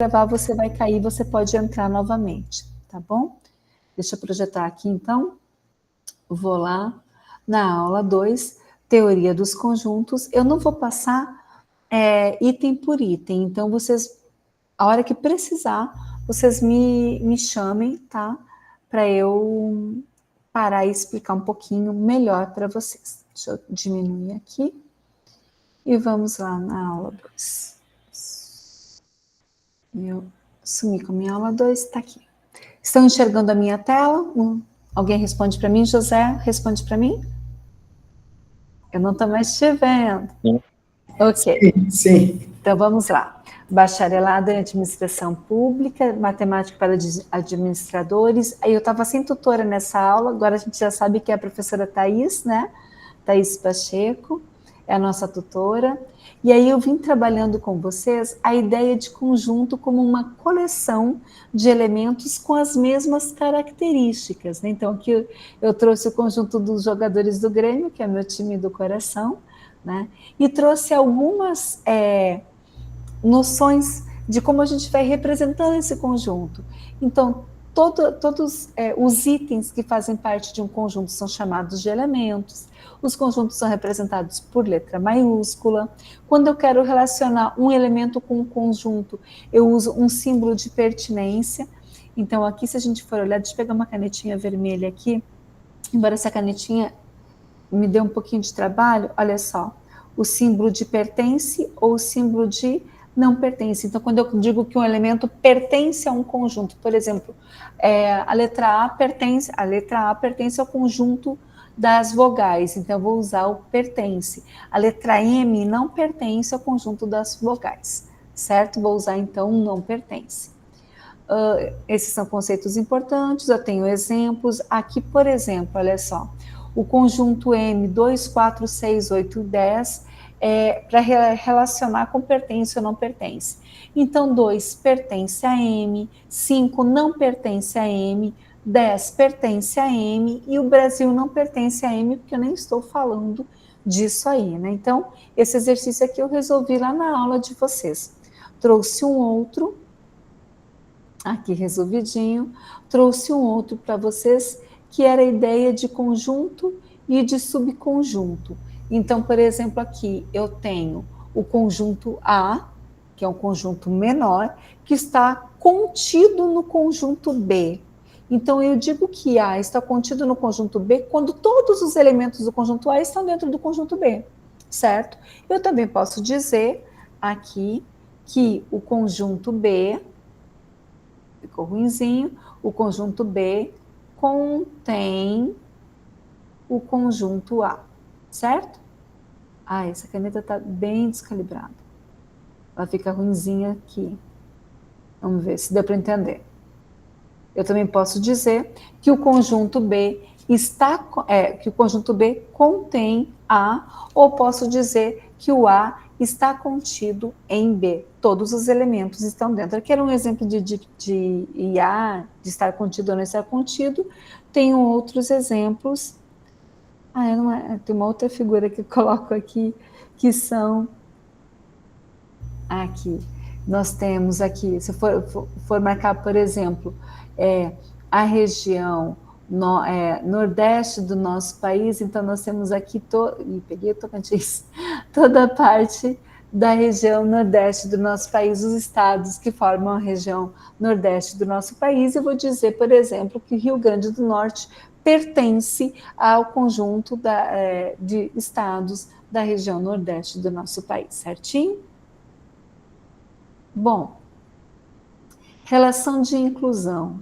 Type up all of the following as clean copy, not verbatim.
gravar, você vai cair, você pode entrar novamente, tá bom? Deixa eu projetar aqui, então. Vou lá na aula 2, teoria dos conjuntos. Eu não vou passar item por item, então vocês, a hora que precisar, vocês me chamem, tá? Para eu parar e explicar um pouquinho melhor para vocês. Deixa eu diminuir aqui. E vamos lá na aula 2. Eu sumi com a minha aula 2, está aqui. Estão enxergando a minha tela? Alguém responde para mim? José, responde para mim? Eu não estou mais te vendo. Sim. Ok. Sim. Então, vamos lá. Bacharelado em Administração Pública, Matemática para Administradores. Aí eu estava sem tutora nessa aula, agora a gente já sabe que é a professora Thaís, né? Thaís Pacheco, é a nossa tutora. E aí eu vim trabalhando com vocês a ideia de conjunto como uma coleção de elementos com as mesmas características, né? Então, aqui eu trouxe o conjunto dos jogadores do Grêmio, que é meu time do coração, né? E trouxe algumas noções de como a gente vai representando esse conjunto. Então, todos os itens que fazem parte de um conjunto são chamados de elementos. Os conjuntos são representados por letra maiúscula. Quando eu quero relacionar um elemento com um conjunto, eu uso um símbolo de pertinência. Então, aqui, se a gente for olhar, deixa eu pegar uma canetinha vermelha aqui, embora essa canetinha me dê um pouquinho de trabalho, olha só, o símbolo de pertence ou o símbolo de não pertence. Então, quando eu digo que um elemento pertence a um conjunto, por exemplo, a letra A pertence ao conjunto das vogais, então eu vou usar o pertence. A letra M não pertence ao conjunto das vogais, certo? Vou usar, então, um não pertence. Esses são conceitos importantes, eu tenho exemplos. Aqui, por exemplo, olha só, o conjunto M, 2, 4, 6, 8, 10, para relacionar com pertence ou não pertence. Então, 2 pertence a M, 5 não pertence a M, 10 pertence a M, e o Brasil não pertence a M, porque eu nem estou falando disso aí, né? Então, esse exercício aqui eu resolvi lá na aula de vocês. Trouxe um outro, aqui resolvidinho, trouxe um outro para vocês, que era a ideia de conjunto e de subconjunto. Então, por exemplo, aqui eu tenho o conjunto A, que é um conjunto menor, que está contido no conjunto B. Então, eu digo que A está contido no conjunto B quando todos os elementos do conjunto A estão dentro do conjunto B, certo? Eu também posso dizer aqui que o conjunto B, ficou ruinzinho, o conjunto B contém o conjunto A, certo? Essa caneta está bem descalibrada. Ela fica ruinzinha aqui. Vamos ver se deu para entender. Eu também posso dizer que o conjunto B que o conjunto B contém A, ou posso dizer que o A está contido em B. Todos os elementos estão dentro. Aqui era um exemplo de IA, de estar contido ou não estar contido. Tenho outros exemplos. Tem uma outra figura que eu coloco aqui, que são... Aqui, nós temos aqui, se for marcar, por exemplo, a região nordeste do nosso país, então nós temos aqui, peguei o Tocantins, toda a parte da região nordeste do nosso país, os estados que formam a região nordeste do nosso país. Eu vou dizer, por exemplo, que Rio Grande do Norte pertence ao conjunto de estados da região nordeste do nosso país, certinho? Bom, relação de inclusão.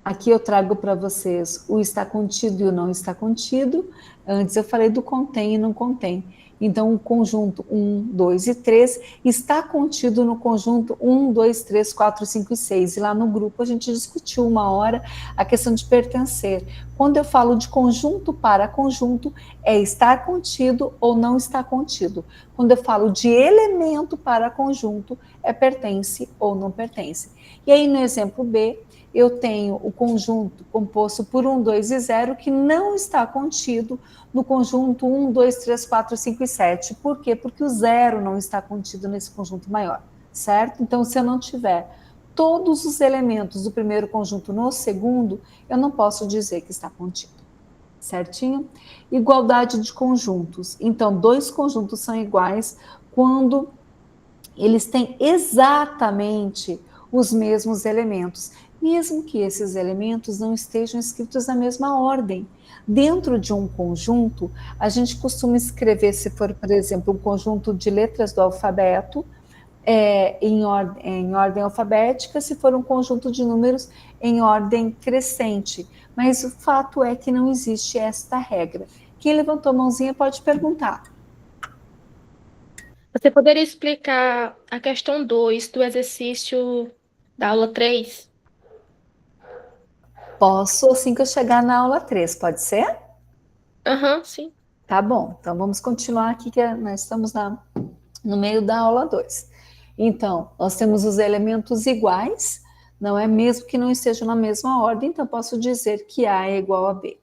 Aqui eu trago para vocês o está contido e o não está contido. Antes eu falei do contém e não contém. Então, o conjunto 1, 2 e 3 está contido no conjunto 1, 2, 3, 4, 5 e 6. E lá no grupo a gente discutiu uma hora a questão de pertencer. Quando eu falo de conjunto para conjunto, é estar contido ou não estar contido. Quando eu falo de elemento para conjunto, é pertence ou não pertence. E aí, no exemplo B, eu tenho o conjunto composto por 1, 2 e 0, que não está contido no conjunto 1, 2, 3, 4, 5 e 7. Por quê? Porque o 0 não está contido nesse conjunto maior, certo? Então, se eu não tiver todos os elementos do primeiro conjunto no segundo, eu não posso dizer que está contido. Certinho? Igualdade de conjuntos. Então, dois conjuntos são iguais quando eles têm exatamente os mesmos elementos, mesmo que esses elementos não estejam escritos na mesma ordem. Dentro de um conjunto, a gente costuma escrever, se for, por exemplo, um conjunto de letras do alfabeto, em ordem alfabética, se for um conjunto de números em ordem crescente. Mas o fato é que não existe esta regra. Quem levantou a mãozinha pode perguntar. Você poderia explicar a questão 2 do exercício da aula 3? Posso assim que eu chegar na aula 3, pode ser? Aham, sim. Tá bom, então vamos continuar aqui, que nós estamos no meio da aula 2. Então, nós temos os elementos iguais, não é? Mesmo que não estejam na mesma ordem, então posso dizer que A é igual a B.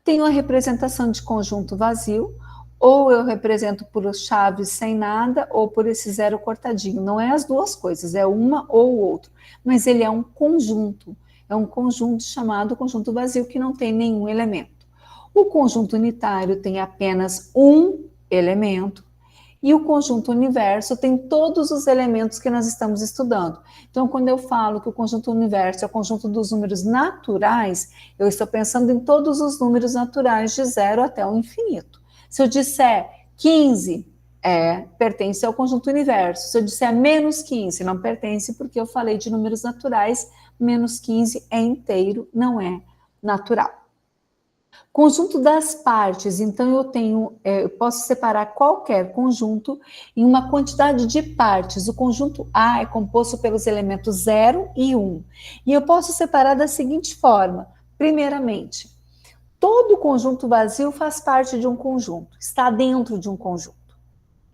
Tenho a representação de conjunto vazio, ou eu represento por chaves sem nada, ou por esse zero cortadinho. Não é as duas coisas, é uma ou outra. Mas ele é um conjunto chamado conjunto vazio, que não tem nenhum elemento. O conjunto unitário tem apenas um elemento, e o conjunto universo tem todos os elementos que nós estamos estudando. Então, quando eu falo que o conjunto universo é o conjunto dos números naturais, eu estou pensando em todos os números naturais de 0 até o infinito. Se eu disser 15, pertence ao conjunto universo. Se eu disser menos 15, não pertence, porque eu falei de números naturais, menos 15 é inteiro, não é natural. Conjunto das partes, então eu posso separar qualquer conjunto em uma quantidade de partes. O conjunto A é composto pelos elementos 0 e 1. E eu posso separar da seguinte forma: primeiramente, todo conjunto vazio faz parte de um conjunto, está dentro de um conjunto.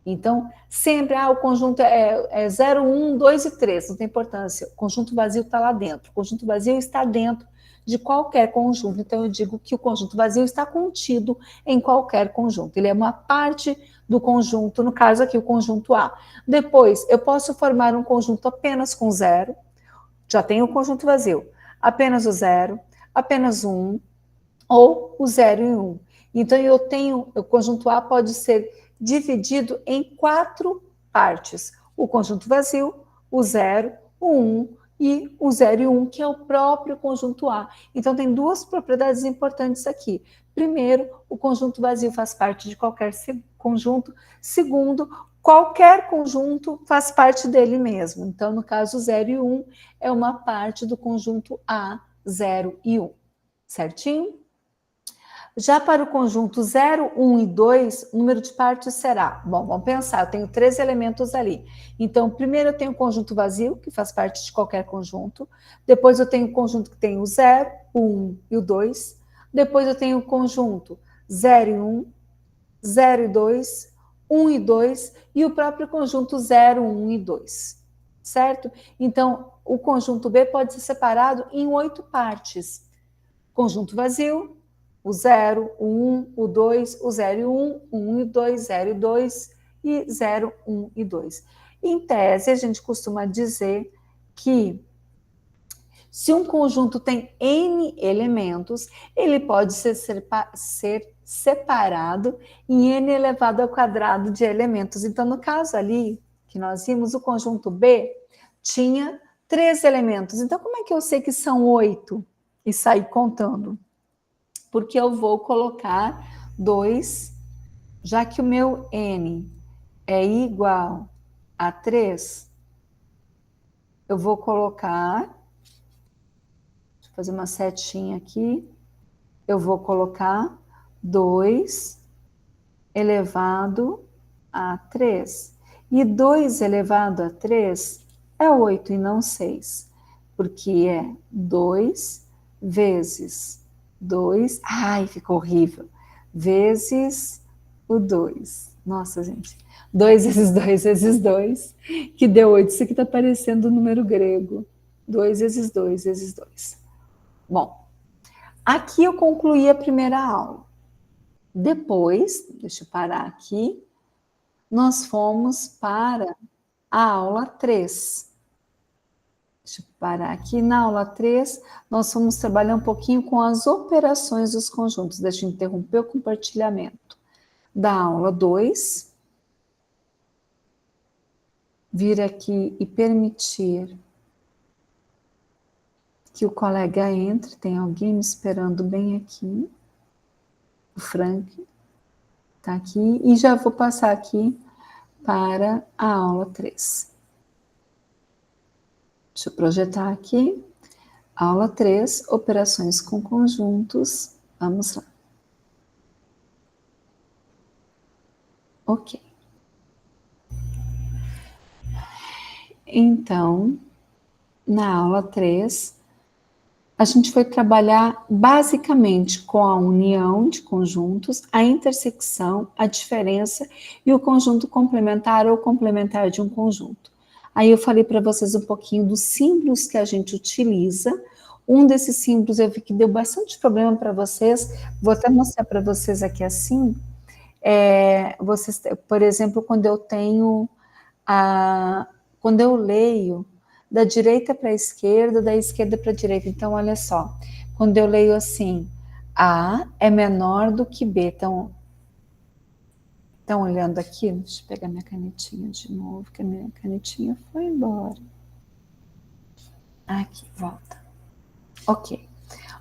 Então, sempre, o conjunto é 0, 1, 2 e 3, não tem importância. O conjunto vazio está lá dentro. O conjunto vazio está dentro de qualquer conjunto. Então, eu digo que o conjunto vazio está contido em qualquer conjunto. Ele é uma parte do conjunto, no caso aqui, o conjunto A. Depois, eu posso formar um conjunto apenas com 0, já tenho o conjunto vazio. Apenas o 0, apenas o 1, ou o 0 e 1. Então, o conjunto A pode ser dividido em 4 partes: o conjunto vazio, o 0, o 1 e o 0 e 1, que é o próprio conjunto A. Então, tem duas propriedades importantes aqui. Primeiro, o conjunto vazio faz parte de qualquer conjunto. Segundo, qualquer conjunto faz parte dele mesmo. Então, no caso, 0 e 1 é uma parte do conjunto A, 0 e 1. Certinho? Já para o conjunto 0, 1 e 2, o número de partes será... Bom, vamos pensar, eu tenho 3 elementos ali. Então, primeiro eu tenho o conjunto vazio, que faz parte de qualquer conjunto. Depois eu tenho o conjunto que tem o 0, o 1 e o 2. Depois eu tenho o conjunto 0 e 1, 0 e 2, 1 e 2, e o próprio conjunto 0, 1 e 2. Certo? Então, o conjunto B pode ser separado em 8 partes. Conjunto vazio, o 0, o 1, o 2, o 0 e o 1, o 1 e o 2, 0 e 2 e 0, 1 e 2. Em tese, a gente costuma dizer que se um conjunto tem N elementos, ele pode ser separado em N elevado ao quadrado de elementos. Então, no caso ali que nós vimos, o conjunto B tinha 3 elementos. Então, como é que eu sei que são 8 e sair contando? Porque eu vou colocar 2, já que o meu N é igual a 3, eu vou colocar, deixa eu fazer uma setinha aqui, eu vou colocar 2 elevado a 3. E 2 elevado a 3 é 8 e não 6, porque é 2 vezes 2, ai, ficou horrível, vezes o 2. Nossa, gente, 2 vezes 2 vezes 2, que deu 8. Isso aqui está parecendo um número grego. 2 vezes 2 vezes 2. Bom, aqui eu concluí a primeira aula. Depois, deixa eu parar aqui, nós fomos para a aula 3. Deixa eu parar aqui. Na aula 3, nós vamos trabalhar um pouquinho com as operações dos conjuntos. Deixa eu interromper o compartilhamento. Da aula 2, vir aqui e permitir que o colega entre. Tem alguém me esperando bem aqui. O Frank está aqui. E já vou passar aqui para a aula 3. Deixa eu projetar aqui. Aula 3, operações com conjuntos. Vamos lá. Ok. Então, na aula 3, a gente foi trabalhar basicamente com a união de conjuntos, a intersecção, a diferença e o conjunto complementar ou complementar de um conjunto. Aí eu falei para vocês um pouquinho dos símbolos que a gente utiliza. Um desses símbolos eu vi que deu bastante problema para vocês. Vou até mostrar para vocês aqui assim. Vocês, por exemplo, quando eu leio da direita para a esquerda, da esquerda para a direita. Então, olha só. Quando eu leio assim, A é menor do que B. Então, estão olhando aqui? Deixa eu pegar minha canetinha de novo, que a minha canetinha foi embora. Aqui, volta. Ok.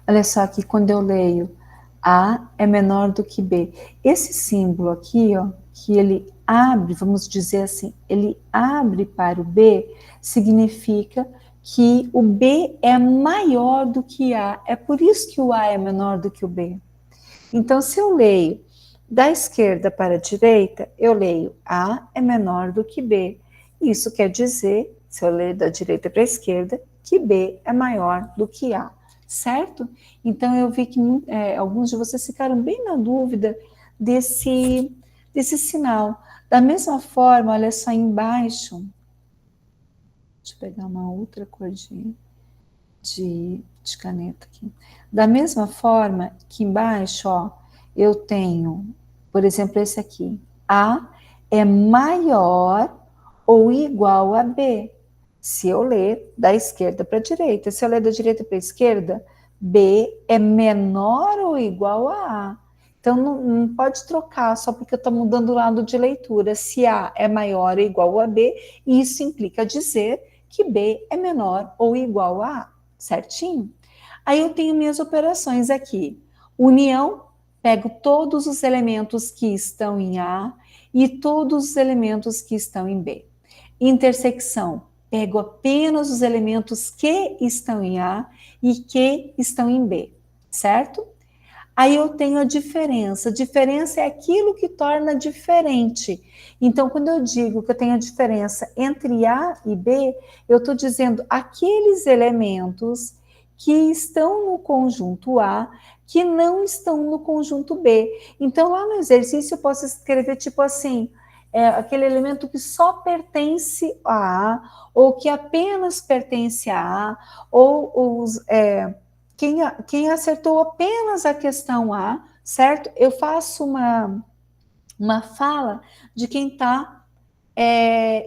Olha só aqui, quando eu leio A é menor do que B. Esse símbolo aqui, ó, que ele abre, vamos dizer assim, ele abre para o B, significa que o B é maior do que A. É por isso que o A é menor do que o B. Então, se eu leio da esquerda para a direita, eu leio A é menor do que B. Isso quer dizer, se eu ler da direita para a esquerda, que B é maior do que A, certo? Então, eu vi que alguns de vocês ficaram bem na dúvida desse sinal. Da mesma forma, olha só embaixo, deixa eu pegar uma outra cor de caneta aqui. Da mesma forma que embaixo, ó, eu tenho, por exemplo, esse aqui. A é maior ou igual a B. Se eu ler da esquerda para a direita. Se eu ler da direita para a esquerda, B é menor ou igual a A. Então, não pode trocar só porque eu estou mudando o lado de leitura. Se A é maior ou igual a B, isso implica dizer que B é menor ou igual a A, certinho? Aí eu tenho minhas operações aqui. União, pego todos os elementos que estão em A e todos os elementos que estão em B. Intersecção, pego apenas os elementos que estão em A e que estão em B, certo? Aí eu tenho a diferença. Diferença é aquilo que torna diferente. Então, quando eu digo que eu tenho a diferença entre A e B, eu estou dizendo aqueles elementos que estão no conjunto A que não estão no conjunto B. Então, lá no exercício, eu posso escrever tipo assim, aquele elemento que só pertence a A, ou que apenas pertence a A, ou quem acertou apenas a questão A, certo? Eu faço uma fala de quem está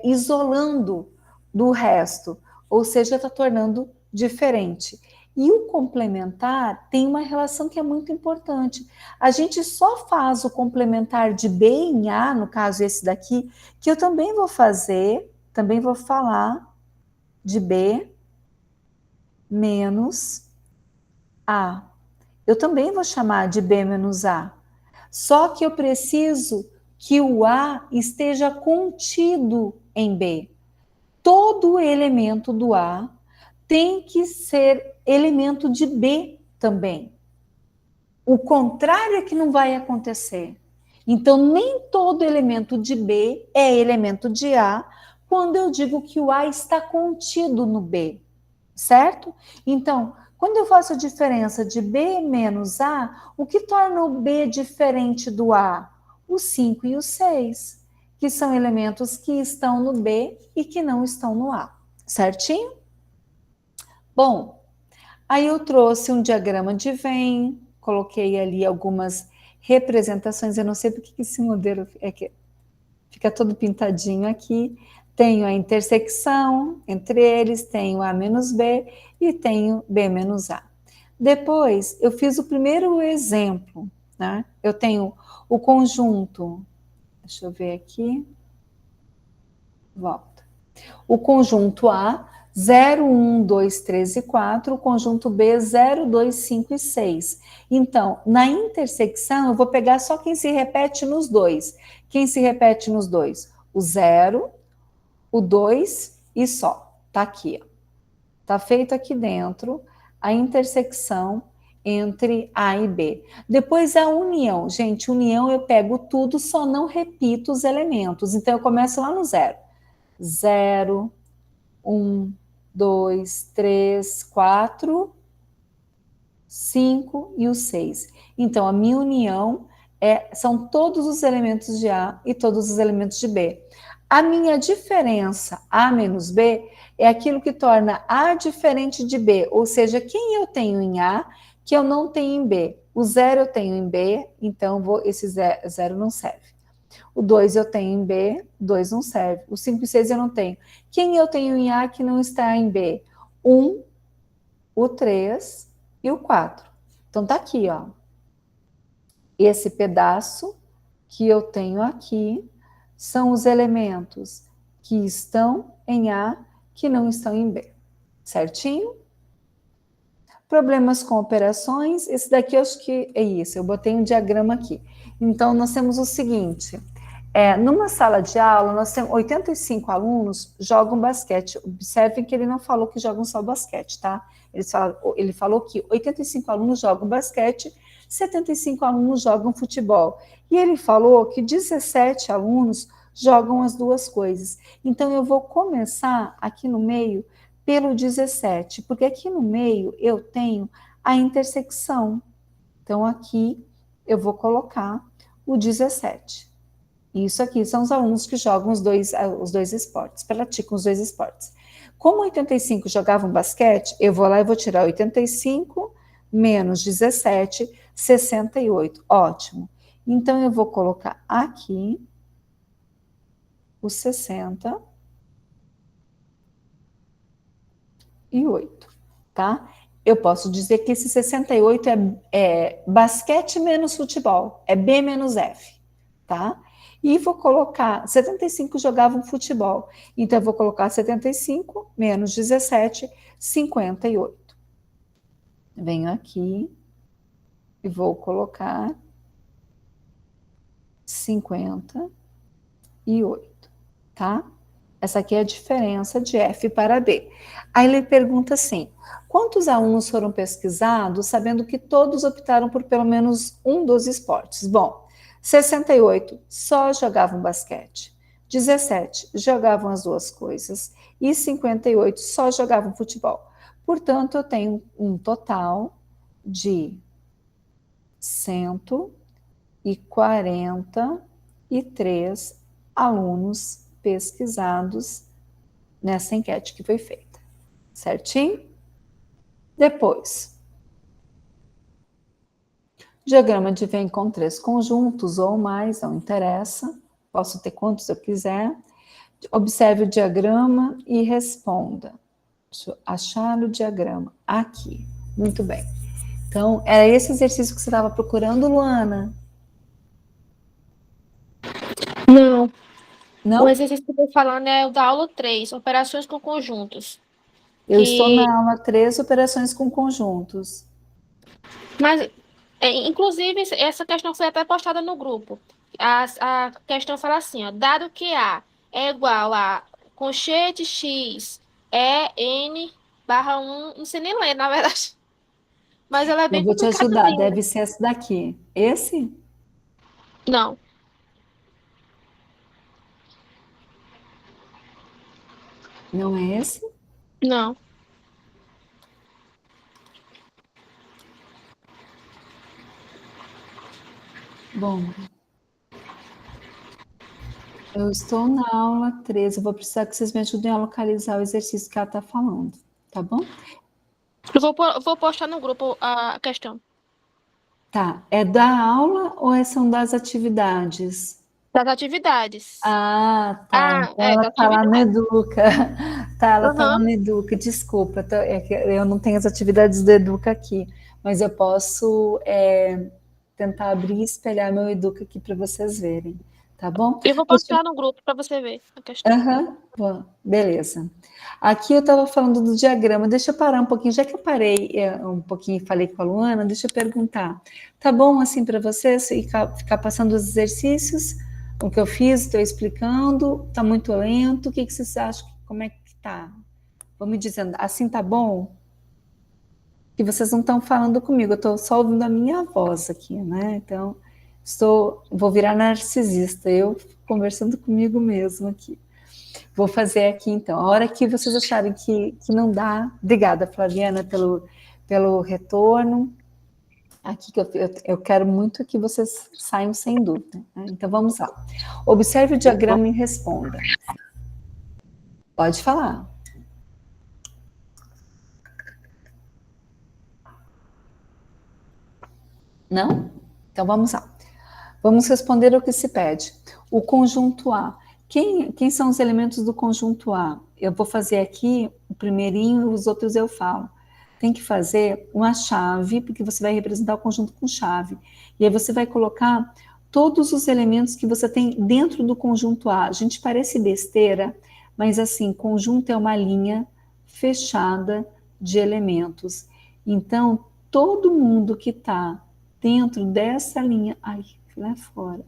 isolando do resto, ou seja, está tornando diferente. E o complementar tem uma relação que é muito importante. A gente só faz o complementar de B em A, no caso esse daqui, que eu também vou fazer, também vou falar de B menos A. Eu também vou chamar de B menos A. Só que eu preciso que o A esteja contido em B. Todo elemento do A tem que ser elemento de B também. O contrário é que não vai acontecer. Então, nem todo elemento de B é elemento de A quando eu digo que o A está contido no B, certo? Então, quando eu faço a diferença de B menos A, o que torna o B diferente do A? O 5 e o 6, que são elementos que estão no B e que não estão no A, certinho? Bom, aí eu trouxe um diagrama de Venn, coloquei ali algumas representações, eu não sei porque esse modelo fica todo pintadinho aqui, tenho a intersecção entre eles, tenho A menos B e tenho B menos A. Depois, eu fiz o primeiro exemplo, né? Eu tenho o conjunto, deixa eu ver aqui, volta. O conjunto A, 0, 1, 2, 3 e 4, o conjunto B, 0, 2, 5 e 6. Então, na intersecção, eu vou pegar só quem se repete nos dois. Quem se repete nos dois? O 0, o 2 e só. Tá aqui, ó. Tá feito aqui dentro a intersecção entre A e B. Depois a união. Gente, união eu pego tudo, só não repito os elementos. Então eu começo lá no 0. 0, 1, 2, 3, 4, 5 e o 6. Então a minha união são todos os elementos de A e todos os elementos de B. A minha diferença, A menos B, é aquilo que torna A diferente de B, ou seja, quem eu tenho em A, que eu não tenho em B. O 0 eu tenho em B, então esse 0 não serve. O 2 eu tenho em B, 2 não serve. O 5 e 6 eu não tenho. Quem eu tenho em A que não está em B? 1, o 3 e o 4. Então tá aqui, ó. Esse pedaço que eu tenho aqui são os elementos que estão em A, que não estão em B. Certinho? Problemas com operações, esse daqui eu acho que é isso, eu botei um diagrama aqui. Então, nós temos o seguinte, numa sala de aula, nós temos 85 alunos jogam basquete. Observem que ele não falou que jogam só basquete, tá? Ele falou que 85 alunos jogam basquete, 75 alunos jogam futebol. E ele falou que 17 alunos jogam as duas coisas. Então, eu vou começar aqui no meio pelo 17, porque aqui no meio eu tenho a intersecção. Então, aqui eu vou colocar o 17. Isso aqui são os alunos que jogam os dois esportes, praticam os dois esportes. Como 85 jogavam basquete, eu vou lá e vou tirar 85 menos 17, 68. Ótimo. Então, eu vou colocar aqui os 68, tá? Eu posso dizer que esse 68 é basquete menos futebol, é B menos F, tá? E vou colocar, 75 jogavam futebol, então eu vou colocar 75 menos 17, 58. Venho aqui e vou colocar 58, tá? Essa aqui é a diferença de F para B. Aí ele pergunta assim, quantos alunos foram pesquisados sabendo que todos optaram por pelo menos um dos esportes? Bom, 68 só jogavam basquete, 17 jogavam as duas coisas e 58 só jogavam futebol. Portanto, eu tenho um total de 143 alunos pesquisados nessa enquete que foi feita. Certinho? Depois, diagrama de Venn com 3 conjuntos ou mais, não interessa, posso ter quantos eu quiser. Observe o diagrama e responda. Deixa eu achar o diagrama aqui. Muito bem. Então, era esse exercício que você estava procurando, Luana? Não. Não? O exercício que eu estou falando é o da aula 3, operações com conjuntos. Eu estou Que... na aula 3, operações com conjuntos. Mas, inclusive, essa questão foi até postada no grupo. A questão fala assim, ó, dado que A é igual a conchete X é N barra 1, não sei nem ler, na verdade. Mas ela é Eu bem vou te ajudar, complicadozinha. deve ser esse daqui. Esse? Não, Não é esse? não. Bom, eu estou na aula 13, eu vou precisar que vocês me ajudem a localizar o exercício que ela está falando, tá bom? Vou postar no grupo a questão. Tá, é da aula ou são das atividades? Das atividades. Ah, tá. Então ela Da tá lá no atividade. Educa. Tá, ela tá lá Aham. no Educa. Desculpa, é que eu não tenho as atividades do Educa aqui, mas eu posso tentar abrir e espelhar meu Educa aqui para vocês verem, tá bom? Eu vou postar no grupo para você ver a questão. Aham, bom, beleza. Aqui eu estava falando do diagrama, deixa eu parar um pouquinho, já que eu parei um pouquinho e falei com a Luana, deixa eu perguntar. Tá bom assim para você ficar passando os exercícios? O que eu fiz, estou explicando, tá muito lento, o que vocês acham? Como é que tá? Vão me dizendo, assim tá bom? Que vocês não estão falando comigo, eu estou só ouvindo a minha voz aqui, né? Então, vou virar narcisista, eu conversando comigo mesmo aqui. Vou fazer aqui então. A hora que vocês acharem que não dá, obrigada, Flaviana, pelo retorno. Aqui que eu quero muito que vocês saiam sem dúvida. Né? Então vamos lá. Observe o diagrama e responda. Pode falar. Não? Então vamos lá. Vamos responder o que se pede. O conjunto A. Quem são os elementos do conjunto A? Eu vou fazer aqui o primeirinho, os outros eu falo. Tem que fazer uma chave, porque você vai representar o conjunto com chave. E aí você vai colocar todos os elementos que você tem dentro do conjunto A. A gente parece besteira, mas assim, conjunto é uma linha fechada de elementos. Então, todo mundo que está dentro dessa linha, ai, lá fora,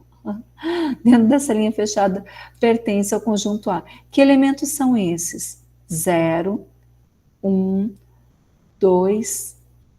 dentro dessa linha fechada, pertence ao conjunto A. Que elementos são esses? 0, 1, 2,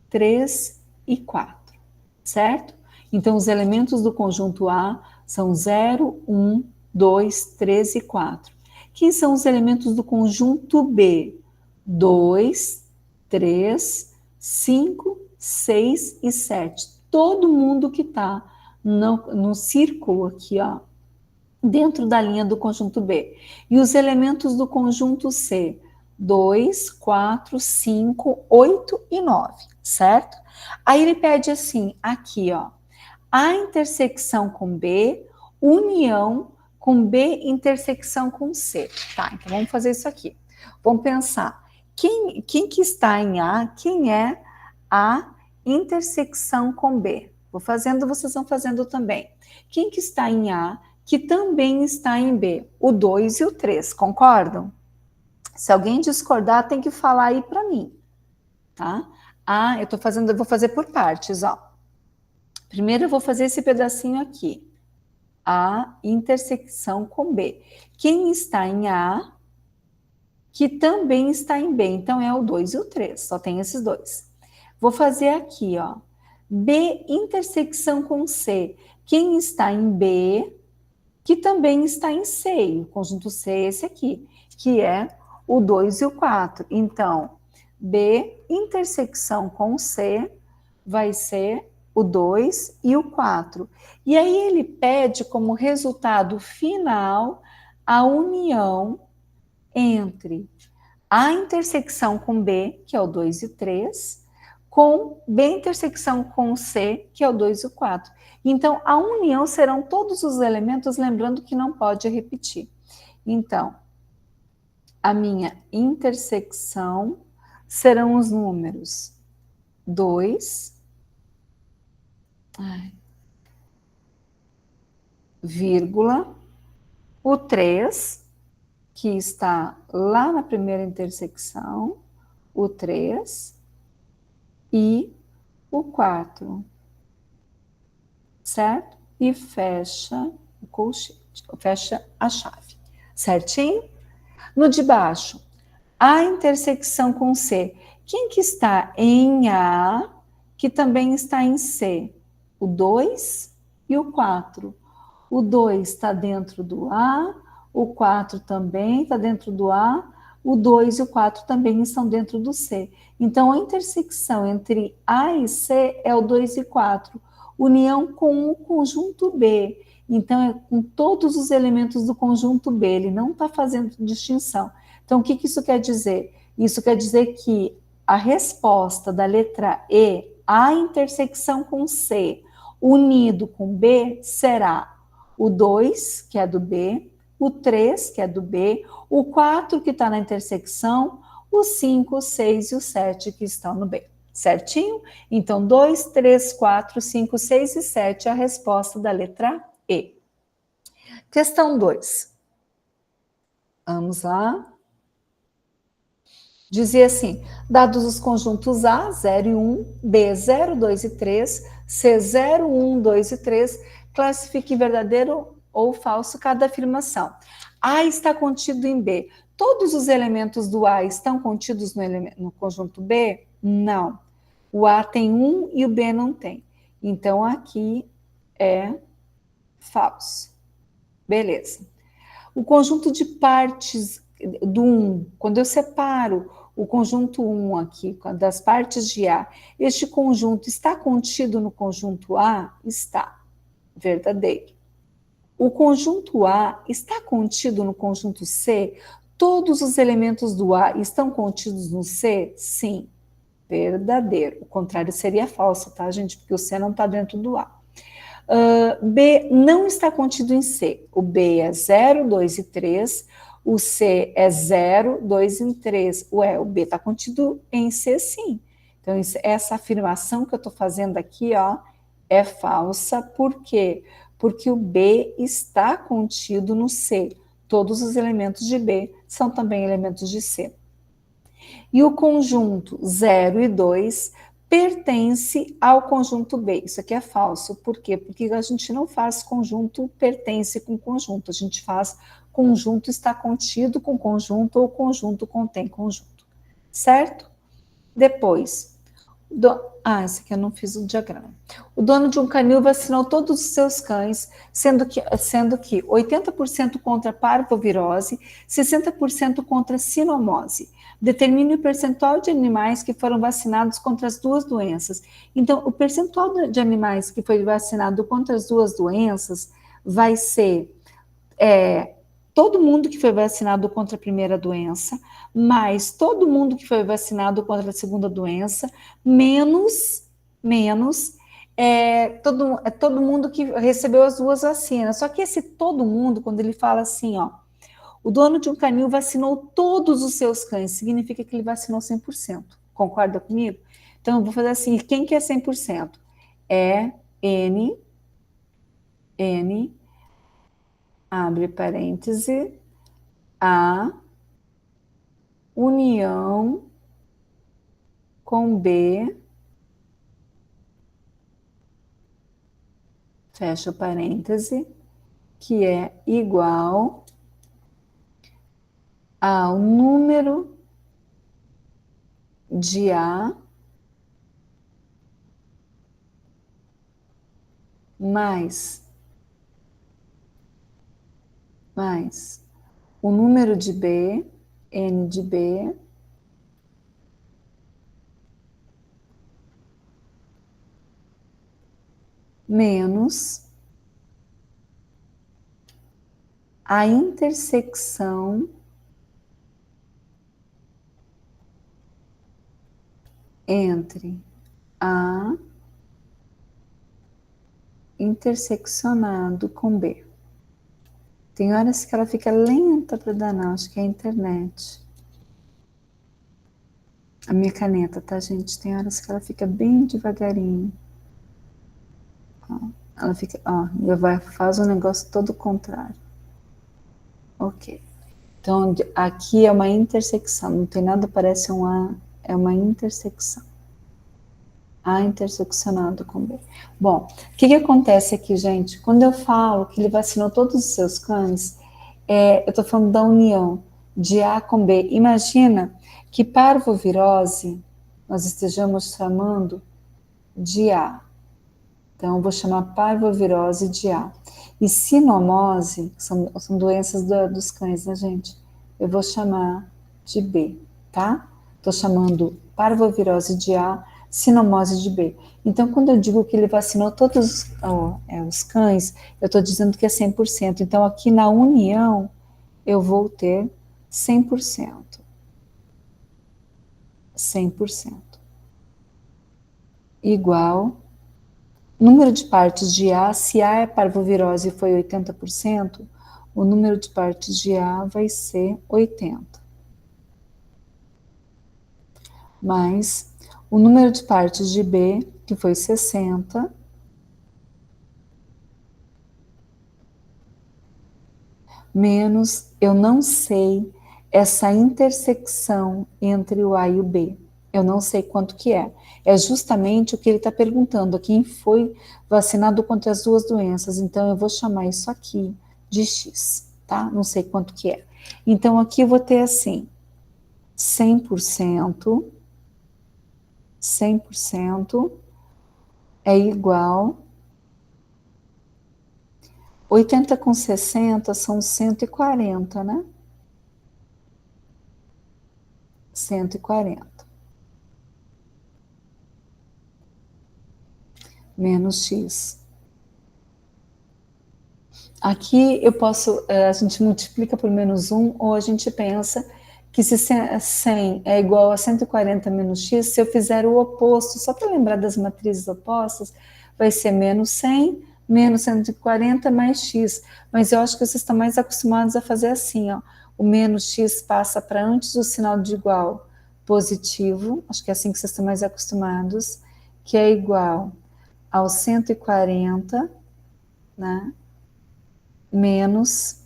3 e 4, certo? Então, os elementos do conjunto A são 0, 1, 2, 3 e 4. Quem são os elementos do conjunto B? 2, 3, 5, 6 e 7. Todo mundo que está no círculo aqui, ó, dentro da linha do conjunto B. E os elementos do conjunto C? 2, 4, 5, 8 e 9, certo? Aí ele pede assim, aqui, ó, A intersecção com B, união com B intersecção com C. Tá, então vamos fazer isso aqui. Vamos pensar, quem que está em A, quem é a intersecção com B? Vou fazendo, vocês vão fazendo também. Quem que está em A, que também está em B? O 2 e o 3, concordam? Se alguém discordar, tem que falar aí para mim, tá? Ah, eu vou fazer por partes, ó. Primeiro eu vou fazer esse pedacinho aqui. A intersecção com B. Quem está em A, que também está em B. Então é o 2 e o 3, só tem esses dois. Vou fazer aqui, ó. B intersecção com C. Quem está em B, que também está em C. E o conjunto C é esse aqui, que é o 2 e o 4. Então, B intersecção com C vai ser o 2 e o 4. E aí ele pede como resultado final a união entre a intersecção com B, que é o 2 e o 3, com B intersecção com C, que é o 2 e o 4. Então, a união serão todos os elementos, lembrando que não pode repetir. Então, a minha intersecção serão os números 2, vírgula, o 3, que está lá na primeira intersecção, o 3, e o 4, certo? E fecha o colchete, fecha a chave, certinho? No de baixo, a intersecção com C. Quem que está em A, que também está em C? O 2 e o 4. O 2 está dentro do A, o 4 também está dentro do A, o 2 e o 4 também estão dentro do C. Então, a intersecção entre A e C é o 2 e 4, união com o conjunto B. Então, é com todos os elementos do conjunto B, ele não está fazendo distinção. Então, o que isso quer dizer? Isso quer dizer que a resposta da letra E, a intersecção com C, unido com B, será o 2, que é do B, o 3, que é do B, o 4, que está na intersecção, o 5, o 6 e o 7, que estão no B. Certinho? Então, 2, 3, 4, 5, 6 e 7 é a resposta da letra E. Questão 2. Vamos lá. Dizia assim, dados os conjuntos A, 0 e 1, B, 0, 2 e 3, C, 0, 1, 2 e 3, classifique verdadeiro ou falso cada afirmação. A está contido em B. Todos os elementos do A estão contidos no conjunto B? Não. O A tem 1 e o B não tem. Então, aqui é falso. Beleza. O conjunto de partes do 1, quando eu separo o conjunto 1 aqui, das partes de A, este conjunto está contido no conjunto A? Está. Verdadeiro. O conjunto A está contido no conjunto C? Todos os elementos do A estão contidos no C? Sim. Verdadeiro. O contrário seria falso, tá, gente? Porque o C não está dentro do A. B não está contido em C. O B é 0, 2 e 3. O C é 0, 2 e 3. Ué, o B está contido em C, sim. Então, essa afirmação que eu estou fazendo aqui, ó, é falsa. Por quê? Porque o B está contido no C. Todos os elementos de B são também elementos de C. E o conjunto 0 e 2 pertence ao conjunto B. Isso aqui é falso. Por quê? Porque a gente não faz conjunto pertence com conjunto. A gente faz conjunto está contido com conjunto ou conjunto contém conjunto. Certo? Depois, esse aqui eu não fiz o diagrama. O dono de um canil vacinou todos os seus cães, sendo que 80% contra parvovirose, 60% contra sinomose. Determine o percentual de animais que foram vacinados contra as duas doenças. Então, o percentual de animais que foi vacinado contra as duas doenças vai ser todo mundo que foi vacinado contra a primeira doença, mais todo mundo que foi vacinado contra a segunda doença, menos todo mundo que recebeu as duas vacinas. Só que esse todo mundo, quando ele fala assim, ó, o dono de um canil vacinou todos os seus cães, significa que ele vacinou 100%. Concorda comigo? Então, eu vou fazer assim, quem que é 100%? É N, abre parêntese, A, união com B, fecha parêntese, que é igual ao número de A mais o número de B, N de B, menos a intersecção entre A interseccionado com B. Tem horas que ela fica lenta para danar, acho que é a internet. A minha caneta, tá, gente? Tem horas que ela fica bem devagarinho. Ó, ela fica, ó, faz o negócio todo contrário. Ok. Então, aqui é uma intersecção, não tem nada, parece um A, é uma intersecção. A interseccionado com B. Bom, o que acontece aqui, gente? Quando eu falo que ele vacinou todos os seus cães, eu estou falando da união de A com B. Imagina que parvovirose nós estejamos chamando de A. Então, eu vou chamar parvovirose de A. E sinomose, são doenças dos cães, né, gente? Eu vou chamar de B, tá? Estou chamando parvovirose de A, sinomose de B. Então, quando eu digo que ele vacinou todos os cães, eu estou dizendo que é 100%. Então, aqui na união, eu vou ter 100%. 100%. Igual Número de partes de A, se A é parvovirose e foi 80%, o número de partes de A vai ser 80. Mais o número de partes de B, que foi 60, menos, eu não sei, essa intersecção entre o A e o B. Eu não sei quanto que é. É justamente o que ele está perguntando, quem foi vacinado contra as duas doenças. Então, eu vou chamar isso aqui de X, tá? Não sei quanto que é. Então, aqui eu vou ter assim, 100%, 100% é igual 80 com 60 são 140, né? 140. Menos X. Aqui eu posso, a gente multiplica por menos 1, ou a gente pensa que se 100 é igual a 140 menos X, se eu fizer o oposto, só para lembrar das matrizes opostas, vai ser menos 100, menos 140 mais X. Mas eu acho que vocês estão mais acostumados a fazer assim, ó. O menos X passa para antes do sinal de igual positivo, acho que é assim que vocês estão mais acostumados, que é igual ao 140, né? Menos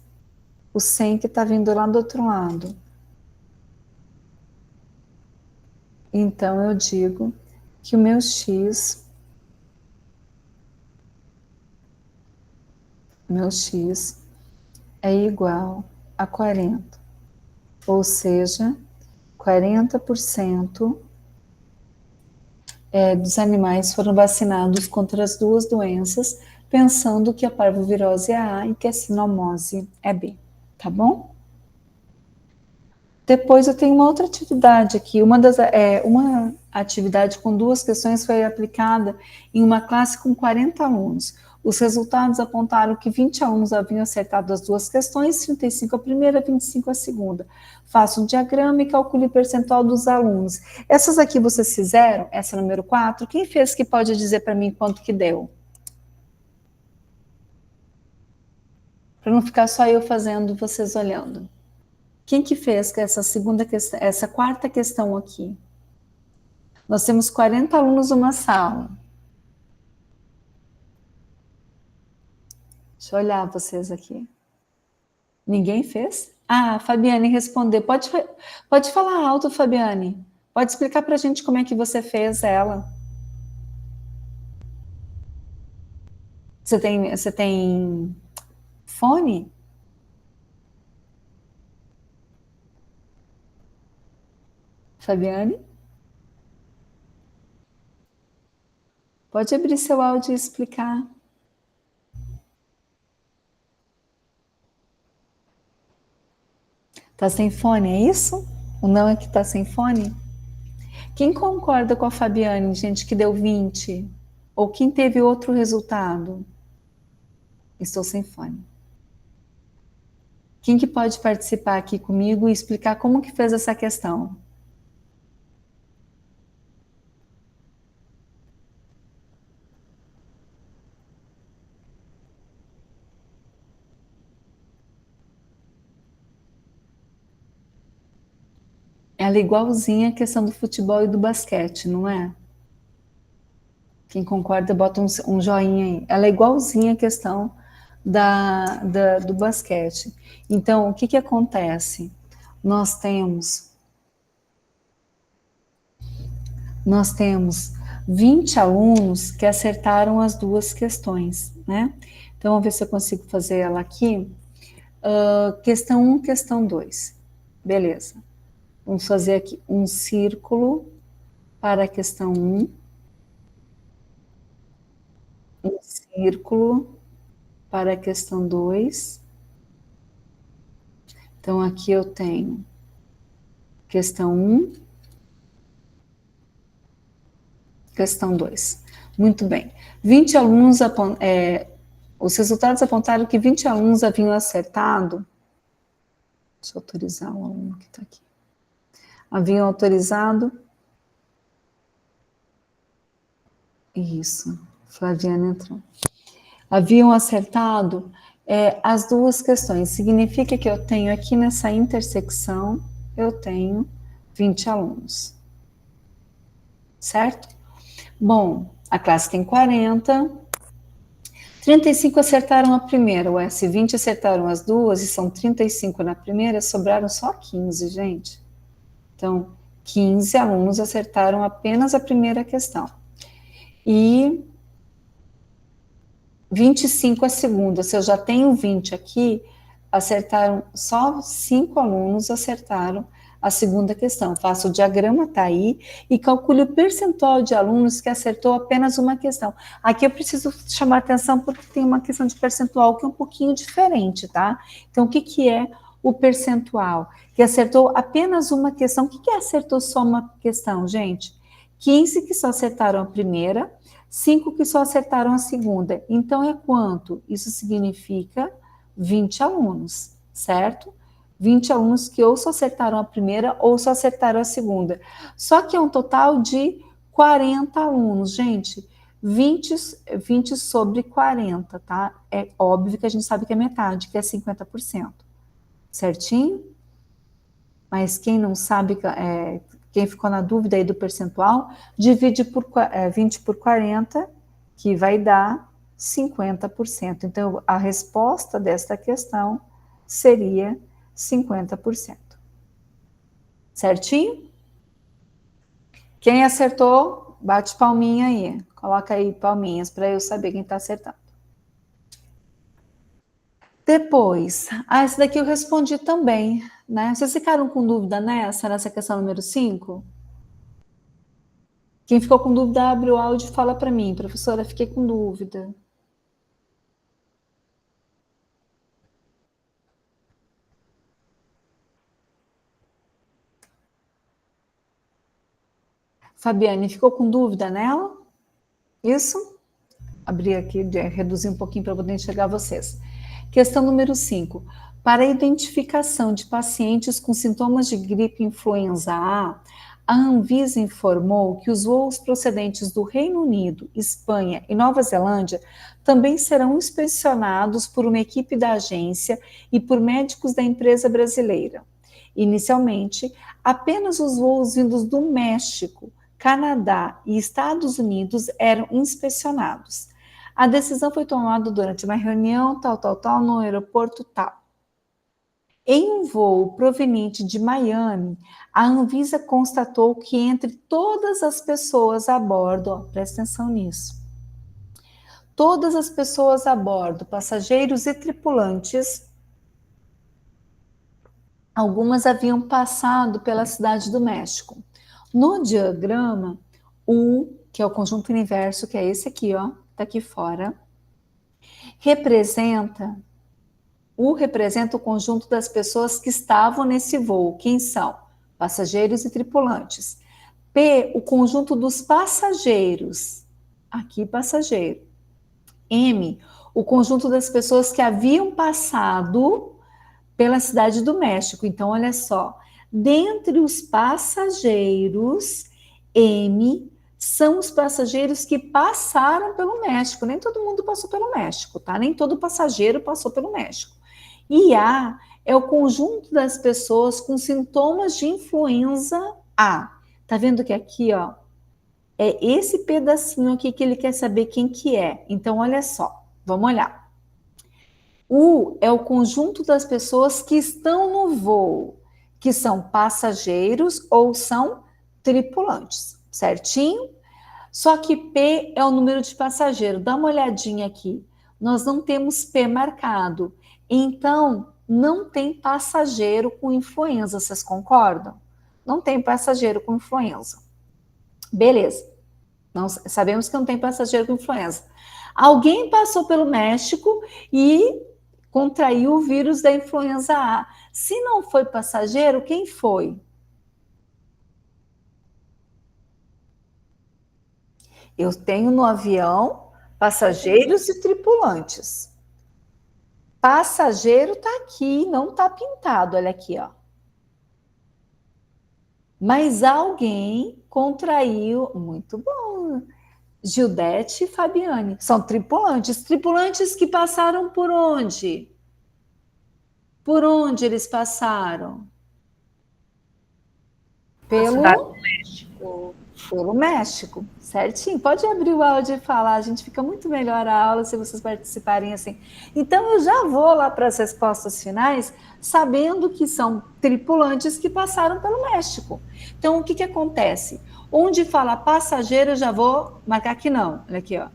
o 100 que está vindo lá do outro lado. Então, eu digo que o meu x é igual a 40. Ou seja, 40% dos animais foram vacinados contra as duas doenças, pensando que a parvovirose é A e que a sinomose é B. Tá bom? Depois eu tenho uma outra atividade aqui. Uma atividade com duas questões foi aplicada em uma classe com 40 alunos. Os resultados apontaram que 20 alunos haviam acertado as duas questões, 35 a primeira, 25 a segunda. Faça um diagrama e calcule o percentual dos alunos. Essas aqui vocês fizeram? Essa número 4. Quem fez que pode dizer para mim quanto que deu? Para não ficar só eu fazendo, vocês olhando. Quem que fez essa segunda questão, essa quarta questão aqui? Nós temos 40 alunos numa sala. Deixa eu olhar vocês aqui. Ninguém fez? Ah, a Fabiane respondeu. Pode falar alto, Fabiane. Pode explicar para a gente como é que você fez ela. Você tem fone? Fabiane? Pode abrir seu áudio e explicar. Tá sem fone, é isso? O não é que tá sem fone? Quem concorda com a Fabiane, gente, que deu 20? Ou quem teve outro resultado? Estou sem fone. Quem que pode participar aqui comigo e explicar como que fez essa questão? Ela é igualzinha a questão do futebol e do basquete, não é? Quem concorda, bota um joinha aí. Ela é igualzinha a questão do basquete. Então, o que que acontece? Nós temos 20 alunos que acertaram as duas questões, né? Então, vamos ver se eu consigo fazer ela aqui. Questão 1, questão 2. Beleza. Vamos fazer aqui um círculo para a questão 1, um círculo para a questão 2. Então, aqui eu tenho questão 1, questão 2. Muito bem. 20 alunos, os resultados apontaram que 20 alunos haviam acertado. Deixa eu autorizar o aluno que está aqui. Haviam autorizado. Isso. Flaviana entrou. Haviam acertado as duas questões. Significa que eu tenho aqui nessa intersecção, eu tenho 20 alunos. Certo? Bom, a classe tem 40. 35 acertaram a primeira, o S20 acertaram as duas, e são 35 na primeira, sobraram só 15, gente. Então, 15 alunos acertaram apenas a primeira questão. E 25 a segunda. Se eu já tenho 20 aqui, acertaram, só 5 alunos acertaram a segunda questão. Faço o diagrama, tá aí, e calcule o percentual de alunos que acertou apenas uma questão. Aqui eu preciso chamar atenção porque tem uma questão de percentual que é um pouquinho diferente, tá? Então, o que que é o percentual? Que acertou apenas uma questão. O que que é acertou só uma questão, gente? 15 que só acertaram a primeira, 5 que só acertaram a segunda. Então, é quanto? Isso significa 20 alunos, certo? 20 alunos que ou só acertaram a primeira ou só acertaram a segunda. Só que é um total de 40 alunos, gente. 20 sobre 40, tá? É óbvio que a gente sabe que é metade, que é 50%. Certinho? Mas quem não sabe, quem ficou na dúvida aí do percentual, divide por 20 por 40, que vai dar 50%. Então, a resposta desta questão seria 50%. Certinho? Quem acertou, bate palminha aí. Coloca aí palminhas para eu saber quem está acertando. Depois, essa daqui eu respondi também, né? Vocês ficaram com dúvida nessa questão número 5? Quem ficou com dúvida, abre o áudio e fala para mim, professora, fiquei com dúvida. Fabiane, ficou com dúvida nela? Isso? Abrir aqui, reduzir um pouquinho para poder enxergar vocês. Questão número 5. Para a identificação de pacientes com sintomas de gripe influenza a Anvisa informou que os voos procedentes do Reino Unido, Espanha e Nova Zelândia também serão inspecionados por uma equipe da agência e por médicos da empresa brasileira. Inicialmente, apenas os voos vindos do México, Canadá e Estados Unidos eram inspecionados. A decisão foi tomada durante uma reunião, tal, no aeroporto tal. Em um voo proveniente de Miami, a Anvisa constatou que entre todas as pessoas a bordo, presta atenção nisso, todas as pessoas a bordo, passageiros e tripulantes, algumas haviam passado pela cidade do México. No diagrama, que é o conjunto universo, que é esse aqui, ó, tá aqui fora, representa o conjunto das pessoas que estavam nesse voo. Quem são? Passageiros e tripulantes. P, o conjunto dos passageiros. Aqui, passageiro. M, o conjunto das pessoas que haviam passado pela cidade do México. Então, olha só. Dentre os passageiros, M são os passageiros que passaram pelo México. Nem todo mundo passou pelo México, tá? Nem todo passageiro passou pelo México. E A é o conjunto das pessoas com sintomas de influenza A. Tá vendo que aqui, ó, é esse pedacinho aqui que ele quer saber quem que é. Então, olha só, vamos olhar. U é o conjunto das pessoas que estão no voo, que são passageiros ou são tripulantes, certinho? Só que P é o número de passageiro. Dá uma olhadinha aqui. Nós não temos P marcado. Então, não tem passageiro com influenza, vocês concordam? Não tem passageiro com influenza. Beleza. Sabemos que não tem passageiro com influenza. Alguém passou pelo México e contraiu o vírus da influenza A. Se não foi passageiro, quem foi? Eu tenho no avião passageiros e tripulantes. Passageiro está aqui, não está pintado, olha aqui, ó. Mas alguém contraiu, muito bom, Gildete e Fabiane. São tripulantes. Tripulantes que passaram por onde? Por onde eles passaram? Na cidade Pelo, do México. pelo México, certinho. Pode abrir o áudio e falar, a gente fica muito melhor a aula se vocês participarem assim. Então eu já vou lá para as respostas finais, sabendo que são tripulantes que passaram pelo México. Então o que acontece? Onde fala passageiro, eu já vou marcar que não. Olha aqui, ó.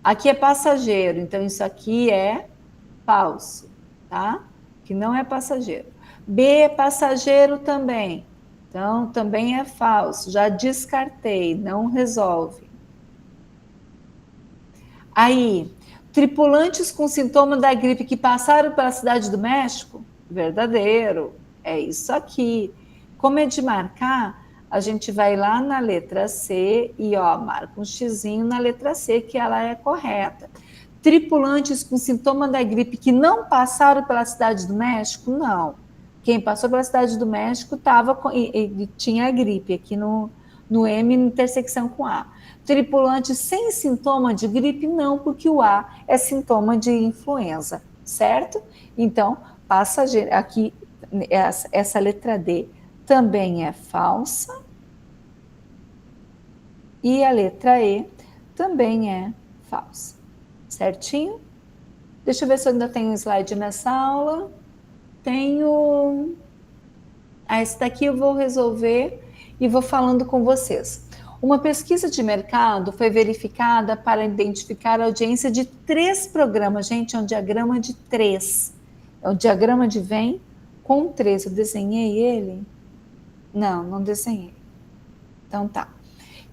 Aqui é passageiro, então isso aqui é falso, tá? Que não é passageiro. B é passageiro também. Então, também é falso. Já descartei, não resolve. Aí, tripulantes com sintoma da gripe que passaram pela cidade do México? Verdadeiro. É isso aqui. Como é de marcar, a gente vai lá na letra C e ó, marca um xizinho na letra C, que ela é correta. Tripulantes com sintoma da gripe que não passaram pela cidade do México? Não. Quem passou pela cidade do México tinha a gripe aqui no M, intersecção com A. Tripulante sem sintoma de gripe, não, porque o A é sintoma de influenza, certo? Então, passageiro, aqui, essa letra D também é falsa. E a letra E também é falsa, certinho? Deixa eu ver se eu ainda tenho um slide nessa aula. Tenho. Esse daqui eu vou resolver e vou falando com vocês. Uma pesquisa de mercado foi verificada para identificar a audiência de 3 programas. Gente, é um diagrama de 3. É um diagrama de Venn com 3. Eu desenhei ele? Não, não desenhei. Então tá.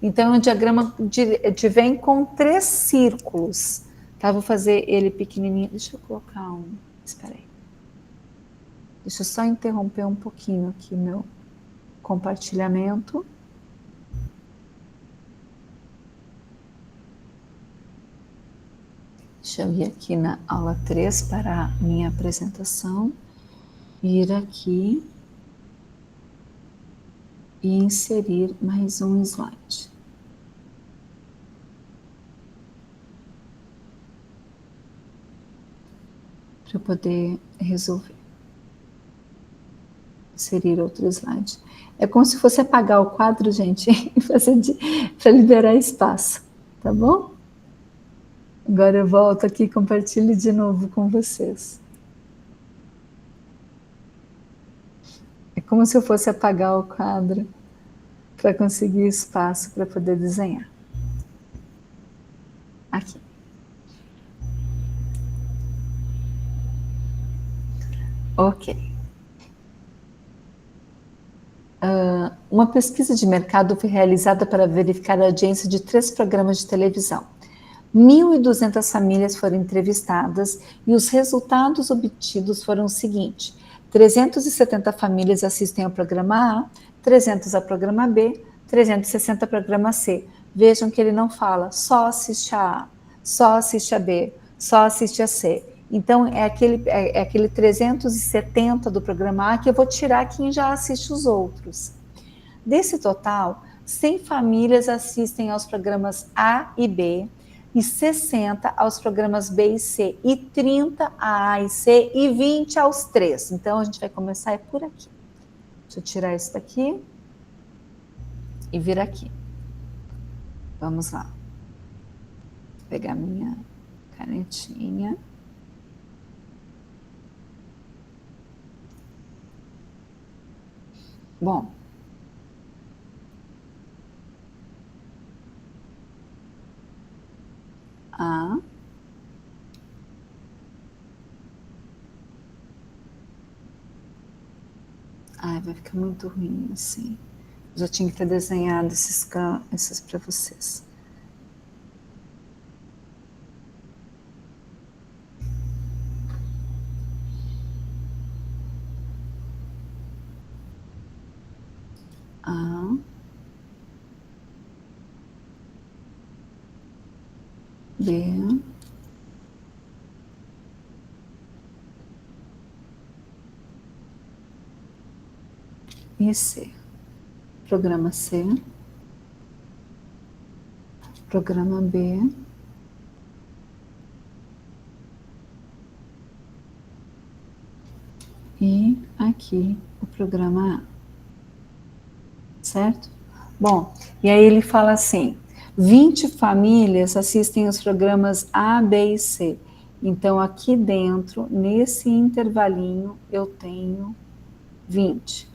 Então é um diagrama de Venn com 3 círculos. Tá, vou fazer ele pequenininho. Deixa eu colocar um. Espera aí. Deixa eu só interromper um pouquinho aqui meu compartilhamento. Deixa eu ir aqui na aula 3 para a minha apresentação, ir aqui e inserir mais um slide. Para poder resolver. Inserir outro slide. É como se fosse apagar o quadro, gente, para liberar espaço, tá bom? Agora eu volto aqui e compartilho de novo com vocês. É como se eu fosse apagar o quadro para conseguir espaço para poder desenhar. Aqui. Ok. Uma pesquisa de mercado foi realizada para verificar a audiência de 3 programas de televisão. 1.200 famílias foram entrevistadas e os resultados obtidos foram os seguintes: 370 famílias assistem ao programa A, 300 ao programa B, 360 ao programa C. Vejam que ele não fala só assiste a A, só assiste a B, só assiste a C. Então, é aquele 370 do programa A que eu vou tirar quem já assiste os outros. Desse total, 100 famílias assistem aos programas A e B, e 60 aos programas B e C, e 30 a e C, e 20 aos 3. Então, a gente vai começar por aqui. Deixa eu tirar isso daqui e vir aqui. Vamos lá. Vou pegar minha canetinha. Bom, A, ai, vai ficar muito ruim assim. Já tinha que ter desenhado esses para vocês. A, B, e C. Programa C, programa B. E aqui o programa A. Certo? Bom, e aí ele fala assim, 20 famílias assistem os programas A, B e C. Então, aqui dentro, nesse intervalinho, eu tenho 20.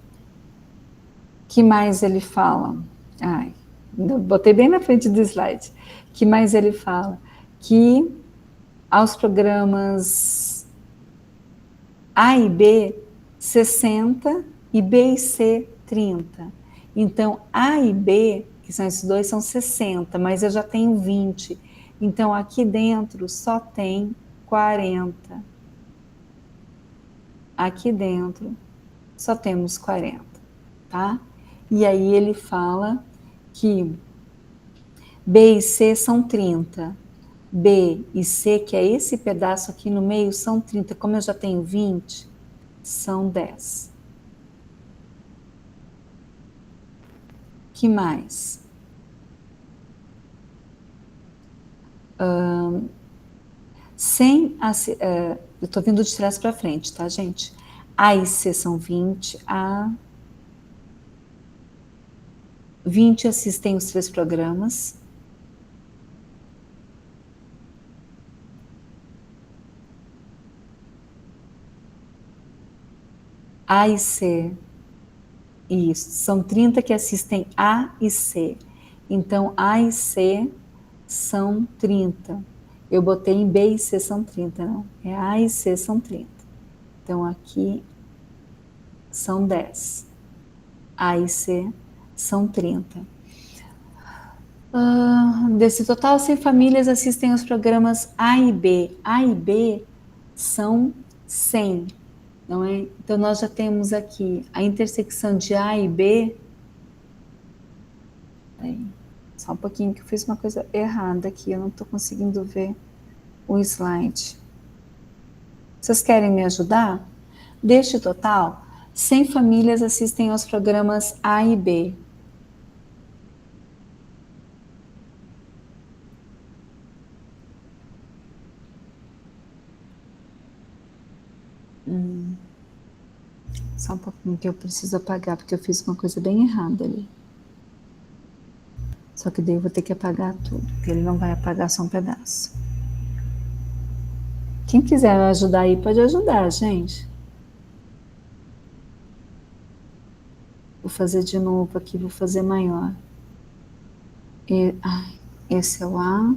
Que mais ele fala? Ai, botei bem na frente do slide. Que mais ele fala? Que aos programas A e B, 60 e B e C, 30. Então, A e B, que são esses dois, são 60, mas eu já tenho 20. Então, aqui dentro só tem 40. Aqui dentro só temos 40, tá? E aí ele fala que B e C são 30. B e C, que é esse pedaço aqui no meio, são 30. Como eu já tenho 20, são 10. Que mais? Eu estou vindo de trás para frente, tá, gente? A e C são 20, a 20 assistem os 3 programas. A e C, isso, são 30 que assistem A e C. Então, A e C são 30. Eu botei em B e C são 30, não. É A e C são 30. Então, aqui são 10. A e C são 30. Desse total, 100 famílias assistem aos programas A e B. A e B são 100, não é? Então, nós já temos aqui a intersecção de A e B. Aí, só um pouquinho que eu fiz uma coisa errada aqui, eu não estou conseguindo ver o slide. Vocês querem me ajudar? Deste total, 100 famílias assistem aos programas A e B. Só um pouquinho que eu preciso apagar, porque eu fiz uma coisa bem errada ali. Só que daí eu vou ter que apagar tudo, porque ele não vai apagar só um pedaço. Quem quiser me ajudar aí, pode ajudar, gente. Vou fazer de novo aqui, vou fazer maior. Esse é o A.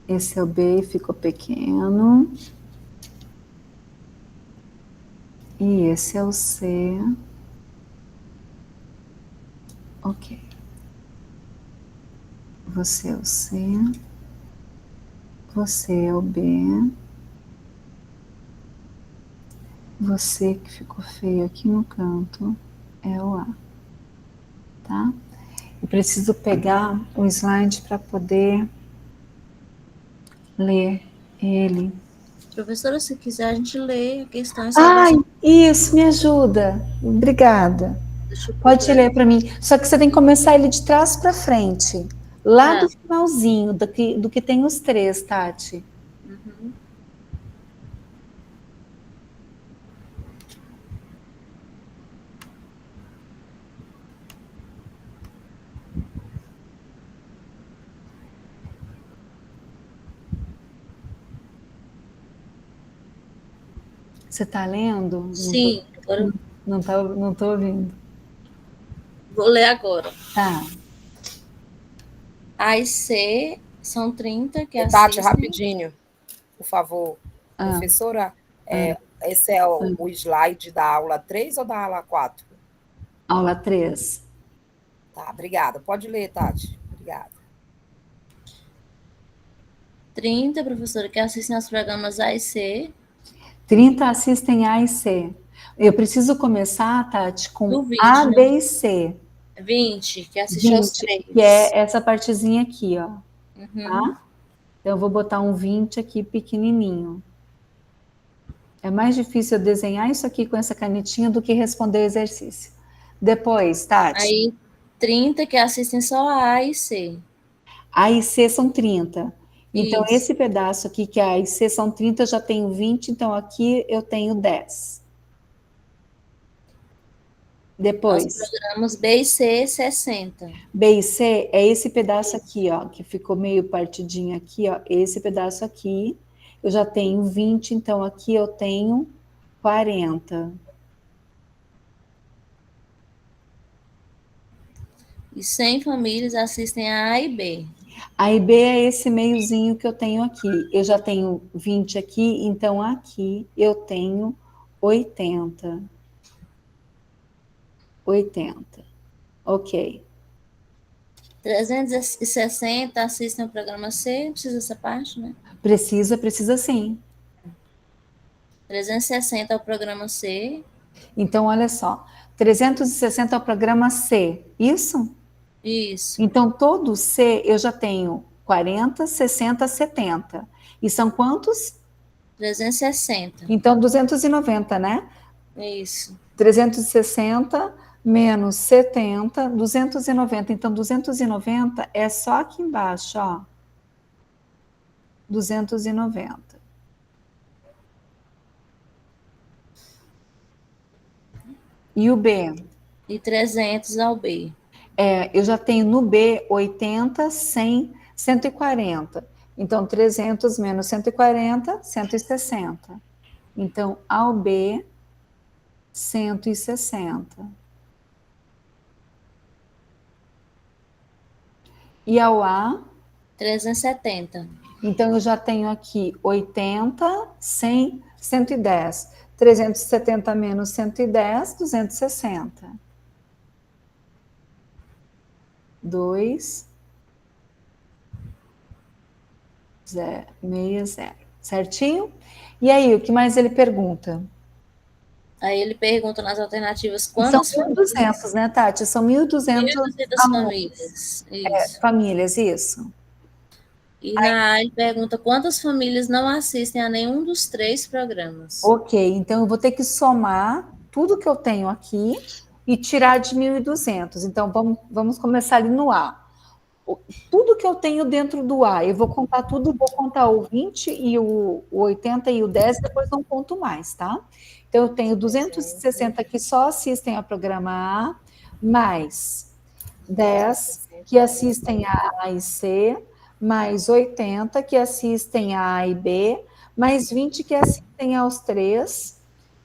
Esse é o B, ficou pequeno. E esse é o C. Ok. Você é o C. Você é o B. Você que ficou feio aqui no canto é o A. Tá? Eu preciso pegar o slide para poder ler ele. Professora, se quiser, a gente lê a questão. Ai, isso, me ajuda. Obrigada. Pode ler para mim. Só que você tem que começar ele de trás para frente. Lá do finalzinho, do que tem os 3, Tati. Uhum. Você está lendo? Sim. Agora Não tô ouvindo. vou ler agora. Tá. A e C são 30 que Tati, assistem. rapidinho, por favor. Professora, esse é o slide da aula 3 ou da aula 4? Aula 3. Tá, obrigada. Pode ler, Tati. Obrigada. 30, professora, que assistem aos programas A e C. 30 assistem A e C. Eu preciso começar, Tati, com 20, A, né? B e C. 20, que assiste aos 3. Que é essa partezinha aqui, ó. Uhum. Tá? Então, eu vou botar um 20 aqui pequenininho. É mais difícil eu desenhar isso aqui com essa canetinha do que responder o exercício. Depois, Tati. Aí, 30 que assistem só a A e C. A e C são 30. Então, Isso. esse pedaço aqui, que é A e C são 30, eu já tenho 20, então aqui eu tenho 10. Nós Depois, programamos B e C, 60. B e C é esse pedaço aqui, ó, que ficou meio partidinho aqui, ó, esse pedaço aqui, eu já tenho 20, então aqui eu tenho 40. E 100 famílias assistem a A e B. A e B é esse meiozinho que eu tenho aqui. Eu já tenho 20 aqui, então aqui eu tenho 80. 80. Ok. 360 assistem ao programa C, precisa dessa parte, né? Precisa sim. 360 ao programa C. Então, olha só. 360 é o programa C, isso? Isso. Então, todo C eu já tenho 40, 60, 70. E são quantos? 360. Então, 290, né? Isso. 360 menos 70, 290. Então, 290 é só aqui embaixo, ó. 290. E o B? E 300 ao B. Eu já tenho no B 80, 100, 140. Então, 300 menos 140, 160. Então, ao B, 160. E ao A? 370. Então, eu já tenho aqui 80, 100, 110. 370 menos 110, 260. 2, 60. Certinho? E aí, o que mais ele pergunta? Aí ele pergunta nas alternativas São quantas 1.200, né, Tati? São 1.200 famílias. Isso. famílias, isso. E na A ele pergunta quantas famílias não assistem a nenhum dos 3 programas. Ok, então eu vou ter que somar tudo que eu tenho aqui e tirar de 1.200. Então, vamos começar ali no A. Tudo que eu tenho dentro do A, eu vou contar tudo, vou contar o 20 e o 80 e o 10, depois não conto mais, tá? Então, eu tenho 260 que só assistem ao programa A, mais 10 que assistem a A e C, mais 80 que assistem a A e B, mais 20 que assistem aos 3,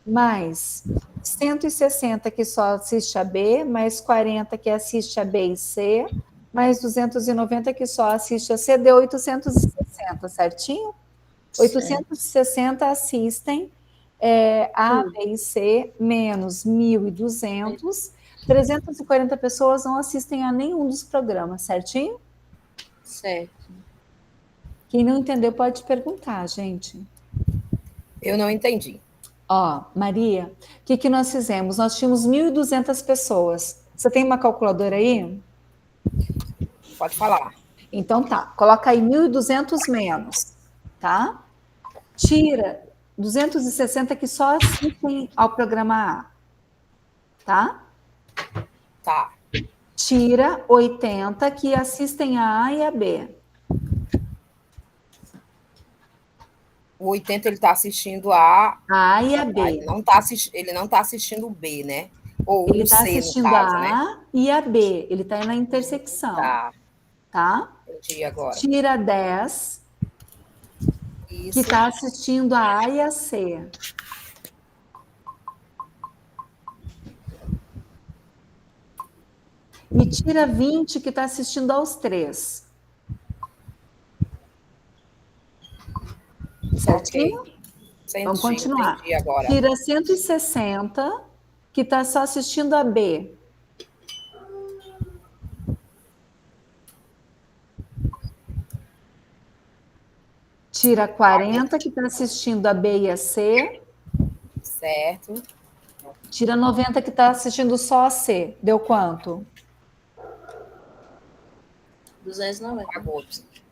mais 160 que só assiste a B, mais 40 que assiste a B e C, mais 290 que só assiste a C, deu 860, certinho? 860 assistem A, B e C, menos 1.200, 340 pessoas não assistem a nenhum dos programas, certinho? Certo. Quem não entendeu pode perguntar, gente. Eu não entendi. Ó, Maria, o que nós fizemos? Nós tínhamos 1.200 pessoas. Você tem uma calculadora aí? Pode falar. Então tá, coloca aí 1.200 menos, tá? Tira 260 que só assistem ao programa A, tá? Tá. Tira 80 que assistem a A e a B. O 80 ele está assistindo a A e a B. Ele não tá assistindo o B, né? Ou Ele o está C, no assistindo caso, a né? A e a B. Ele está na intersecção, Tá, tá? entendi agora. Tira 10 que Isso. está assistindo a A e a C. E tira 20 que está assistindo aos 3. Certinho? Ok. Vamos continuar. Entendi agora. Tira 160 que está só assistindo a B. Tira 40 que está assistindo a B e a C. Certo. Tira 90 que está assistindo só a C. Deu quanto? 290. Acabou.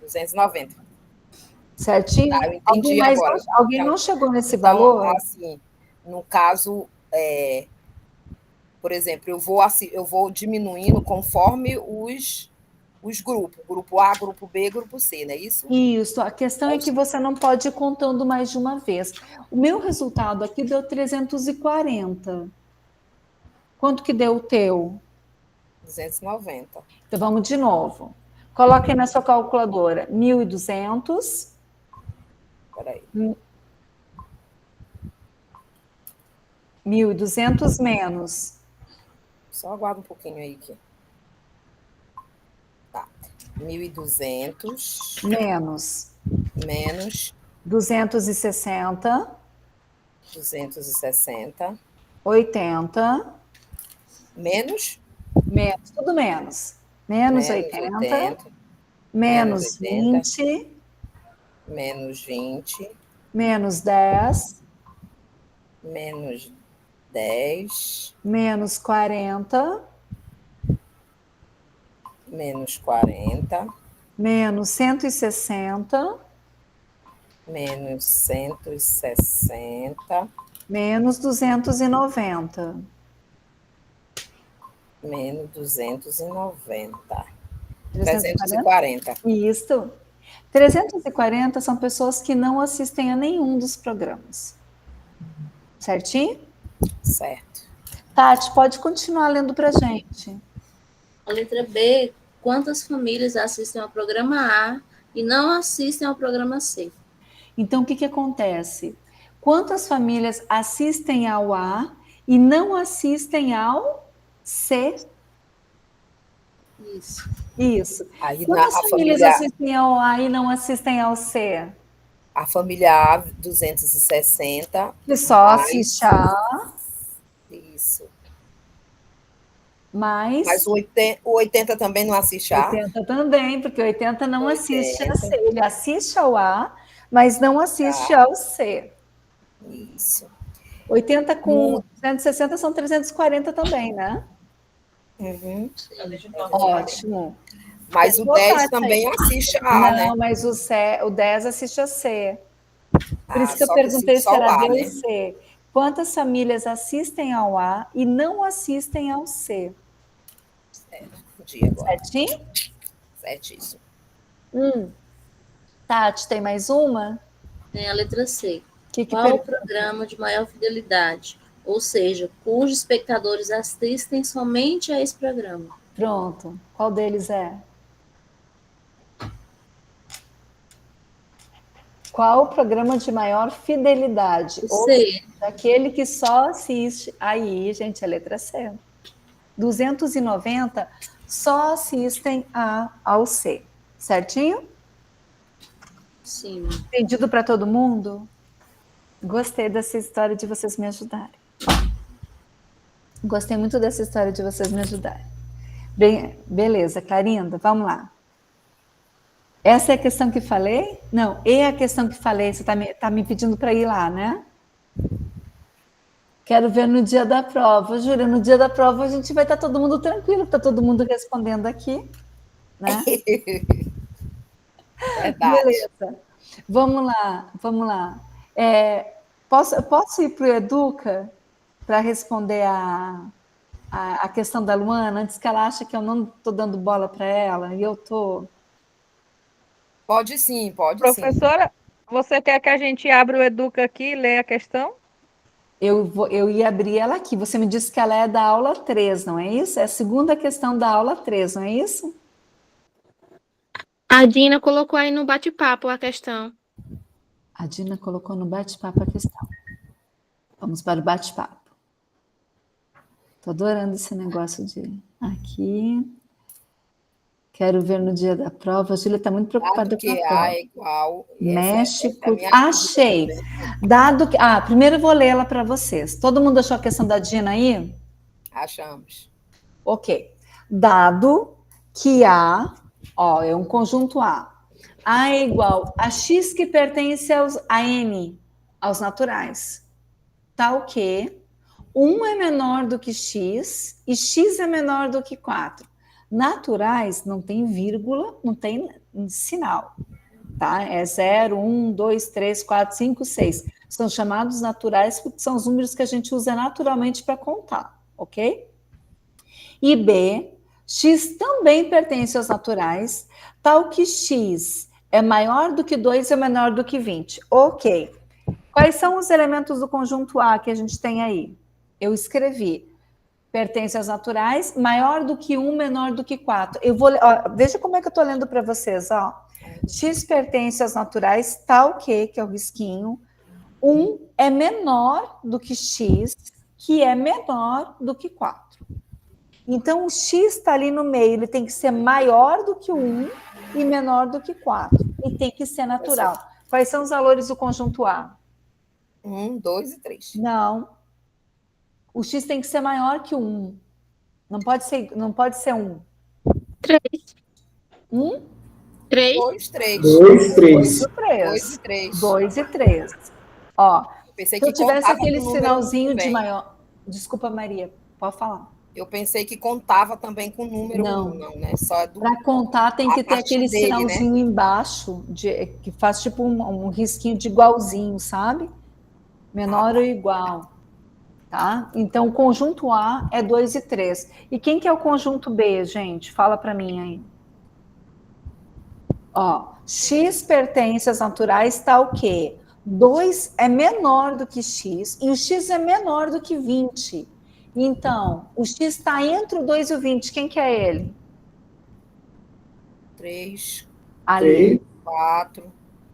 290. Certinho? Tá, eu entendi agora. Alguém não chegou nesse Então, valor? assim, no caso, por exemplo, eu vou diminuindo conforme os grupos, grupo A, grupo B, grupo C, não é isso? Isso, a questão é que você não pode ir contando mais de uma vez. O meu resultado aqui deu 340. Quanto que deu o teu? 290. Então vamos de novo. Coloque aí na sua calculadora 1.200. Peraí. 1.200 menos. Só aguarda um pouquinho aí aqui. Tá. 1.200 Menos menos 260. 260 80. menos Menos, tudo menos. Menos 80. Menos 20. menos 20, Menos 10. menos 10, Menos 40. menos 40, Menos 160. menos 160, Menos 290. menos 290. 340? 340. Isso. 340 são pessoas que não assistem a nenhum dos programas. Certinho? Certo. Tati, pode continuar lendo para gente. A letra B, quantas famílias assistem ao programa A e não assistem ao programa C? Então, o que acontece? Quantas famílias assistem ao A e não assistem ao C? Isso. Isso. Aí Quantas a famílias família, assistem ao A e não assistem ao C? a família A, 260. Que só mais, assiste a isso. mais Mas o 80 também não assiste A. 80 também, porque 80 não assiste a 80. C. Ele assiste ao A, mas não assiste ao C. Isso. 80 com No- 260 são 340 também, né? Uhum. Ótimo. Mas o Boa 10 tarde, também aí. assiste A, né? Não, mas o 10 assiste a C. Por isso que eu Só que assiste perguntei se só o era A, B ou né? C. Quantas famílias assistem ao A e não assistem ao C? Dia agora. Certinho? Certíssimo. Tati, tem mais uma? Tem a letra C. Que Qual o pergunta? programa de maior fidelidade? Ou seja, cujos espectadores assistem somente a esse programa? Pronto. Qual deles é? Qual o programa de maior fidelidade? O Ou C. daquele que só assiste. Aí, gente, a letra C. 290 só assistem ao C. Certinho? Sim. Entendido para todo mundo? Gostei dessa história de vocês me ajudarem. Gostei muito dessa história de vocês me ajudarem. Bem, beleza, Clarinda, vamos lá. Essa é a questão que falei? Não, é a questão que falei. Você tá me pedindo para ir lá, né? Quero ver no dia da prova. Júlia, no dia da prova a gente vai estar todo mundo tranquilo, está todo mundo respondendo aqui, né? Verdade. Beleza. Vamos lá, vamos lá. Posso ir para o Educa para responder a questão da Luana, antes que ela ache que eu não estou dando bola para ela, e eu estou... Pode sim, pode sim. Professora, você quer que a gente abra o Educa aqui e leia a questão? Eu ia abrir ela aqui. Você me disse que ela é da aula 3, não é isso? É a segunda questão da aula 3, não é isso? A Dina colocou aí no bate-papo a questão. A Dina colocou no bate-papo a questão. Vamos para o bate-papo. Estou adorando esse negócio de aqui. Quero ver no dia da prova. A Júlia está muito preocupada com a Que prova. A é igual. México. Essa é Achei. Dado que. Primeiro eu vou ler ela para vocês. Todo mundo achou a questão da Dina aí? Achamos. Ok. Dado que A, é um conjunto A. A é igual a X que pertence a N, aos naturais. Tal que 1 é menor do que X e X é menor do que 4. Naturais não tem vírgula, não tem sinal. Tá? É 0, 1, 2, 3, 4, 5, 6. São chamados naturais porque são os números que a gente usa naturalmente para contar, ok? E B, x também pertence aos naturais, tal que x é maior do que 2 e menor do que 20. Ok. Quais são os elementos do conjunto A que a gente tem aí? Eu escrevi. Pertence aos naturais, maior do que 1, menor do que 4. Eu vou, ó, veja como é que eu estou lendo para vocês. Ó. X pertence aos naturais, tal que é o risquinho. 1 é menor do que x, que é menor do que 4. Então, o x está ali no meio, ele tem que ser maior do que 1 e menor do que 4. E tem que ser natural. Quais são os valores do conjunto A? 1, 2 e 3. Não. O x tem que ser maior que 1. Não pode ser 1. 3. 1? 3. 2, 3. 2, 3. 2 e 3. 2 e 3. Ó, Pensei se eu que tivesse contava aquele com o número sinalzinho de também. maior... Desculpa, Maria, pode falar. Eu pensei que contava também com o número Não. 1, não, né? Só do... Para contar tem que ter parte aquele dele, sinalzinho embaixo, que faz tipo um risquinho de igualzinho, sabe? Menor ou igual. Tá? Então, o conjunto A é 2 e 3. E quem que é o conjunto B, gente? Fala para mim aí. Ó, x pertence às naturais tal que 2 é menor do que x e o x é menor do que 20. Então, o x está entre o 2 e o 20. Quem que é ele? 3, Ali. 4,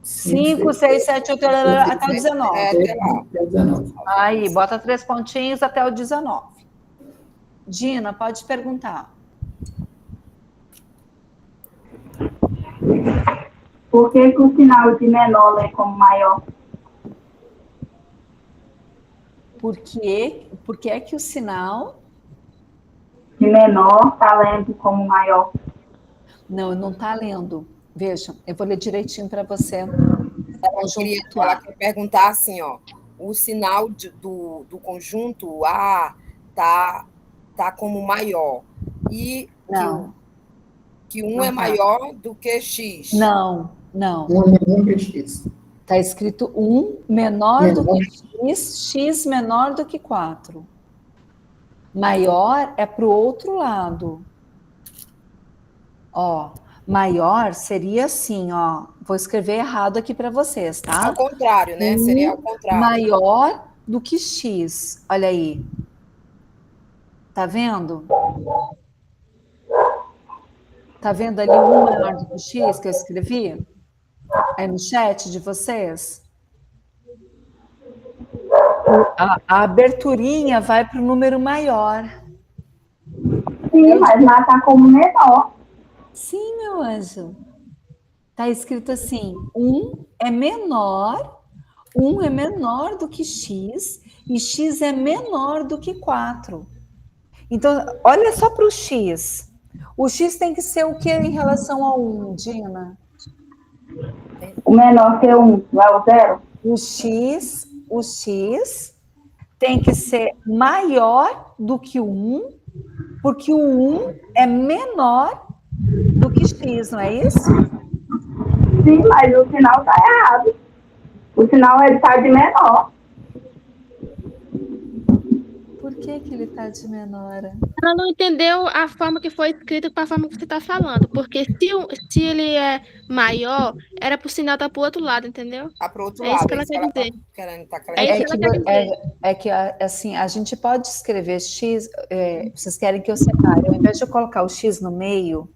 5, 6, 7, 8, até o 19. até lá. Até 19. Aí, bota 3 pontinhos até o 19. Dina, pode perguntar. Por que que o sinal de menor é como maior? Por que é que o sinal... De menor está lendo como maior. Não está lendo. Veja, eu vou ler direitinho para você. Ela quer perguntar assim, ó, o sinal do conjunto A tá como maior e Não. que 1 Não é tá. maior do que X. Não. 1 é menor que x. Está escrito 1 menor do que x, x menor do que 4. Maior é para o outro lado. Ó, maior seria assim, ó. Vou escrever errado aqui para vocês, tá? Ao contrário, né? Seria ao contrário. Maior do que x. Olha aí. Tá vendo? Tá vendo ali 1 maior do que x que eu escrevi? Aí no chat de vocês? A aberturinha vai para o número maior. Sim, mas lá está como menor. Sim, meu anjo. Tá escrito assim, 1 é menor do que x e x é menor do que 4. Então, olha só para o x. O x tem que ser o que em relação ao 1, Dina? O menor que 1, não é o 0? O x tem que ser maior do que o 1, porque o 1 é menor do que x, não é isso? Sim, mas o sinal está errado. O sinal está de menor. Por que ele está de menor? Ela não entendeu a forma que foi escrito para a forma que você está falando. Porque se ele é maior, era para o sinal estar para o outro lado, entendeu? Tá para o outro É lado. isso que ela quer dizer. É isso que ela quer dizer. Assim, a gente pode escrever x, vocês querem que eu separe, ao invés de eu colocar o x no meio,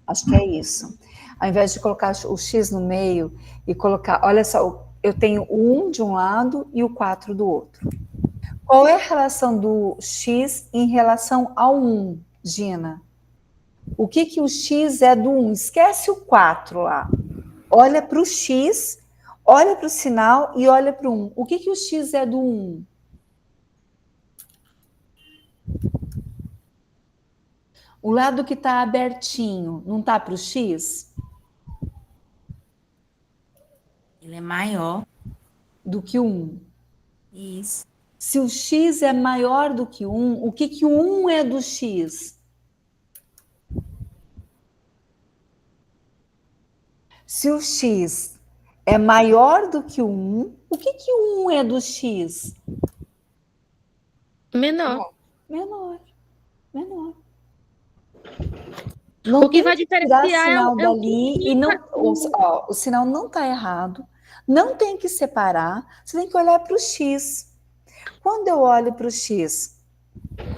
acho que é isso, ao invés de colocar o x no meio e colocar, olha só, eu tenho o 1 de um lado e o 4 do outro. Qual é a relação do x em relação ao 1, Gina? O que o x é do 1? Esquece o 4 lá. Olha para o x, olha para o sinal e olha para o 1. O que o x é do 1? O lado que está abertinho, não está para o x? Ele é maior. Do que o 1. Isso. Se o x é maior do que 1, o que o 1 é do x? Se o x é maior do que o 1, o que o 1 é do x? Menor. Menor. Não O que tem vai que tirar diferenciar sinal é o dali e não, o sinal não está errado. Não tem que separar. Você tem que olhar para o X. Quando eu olho para o X,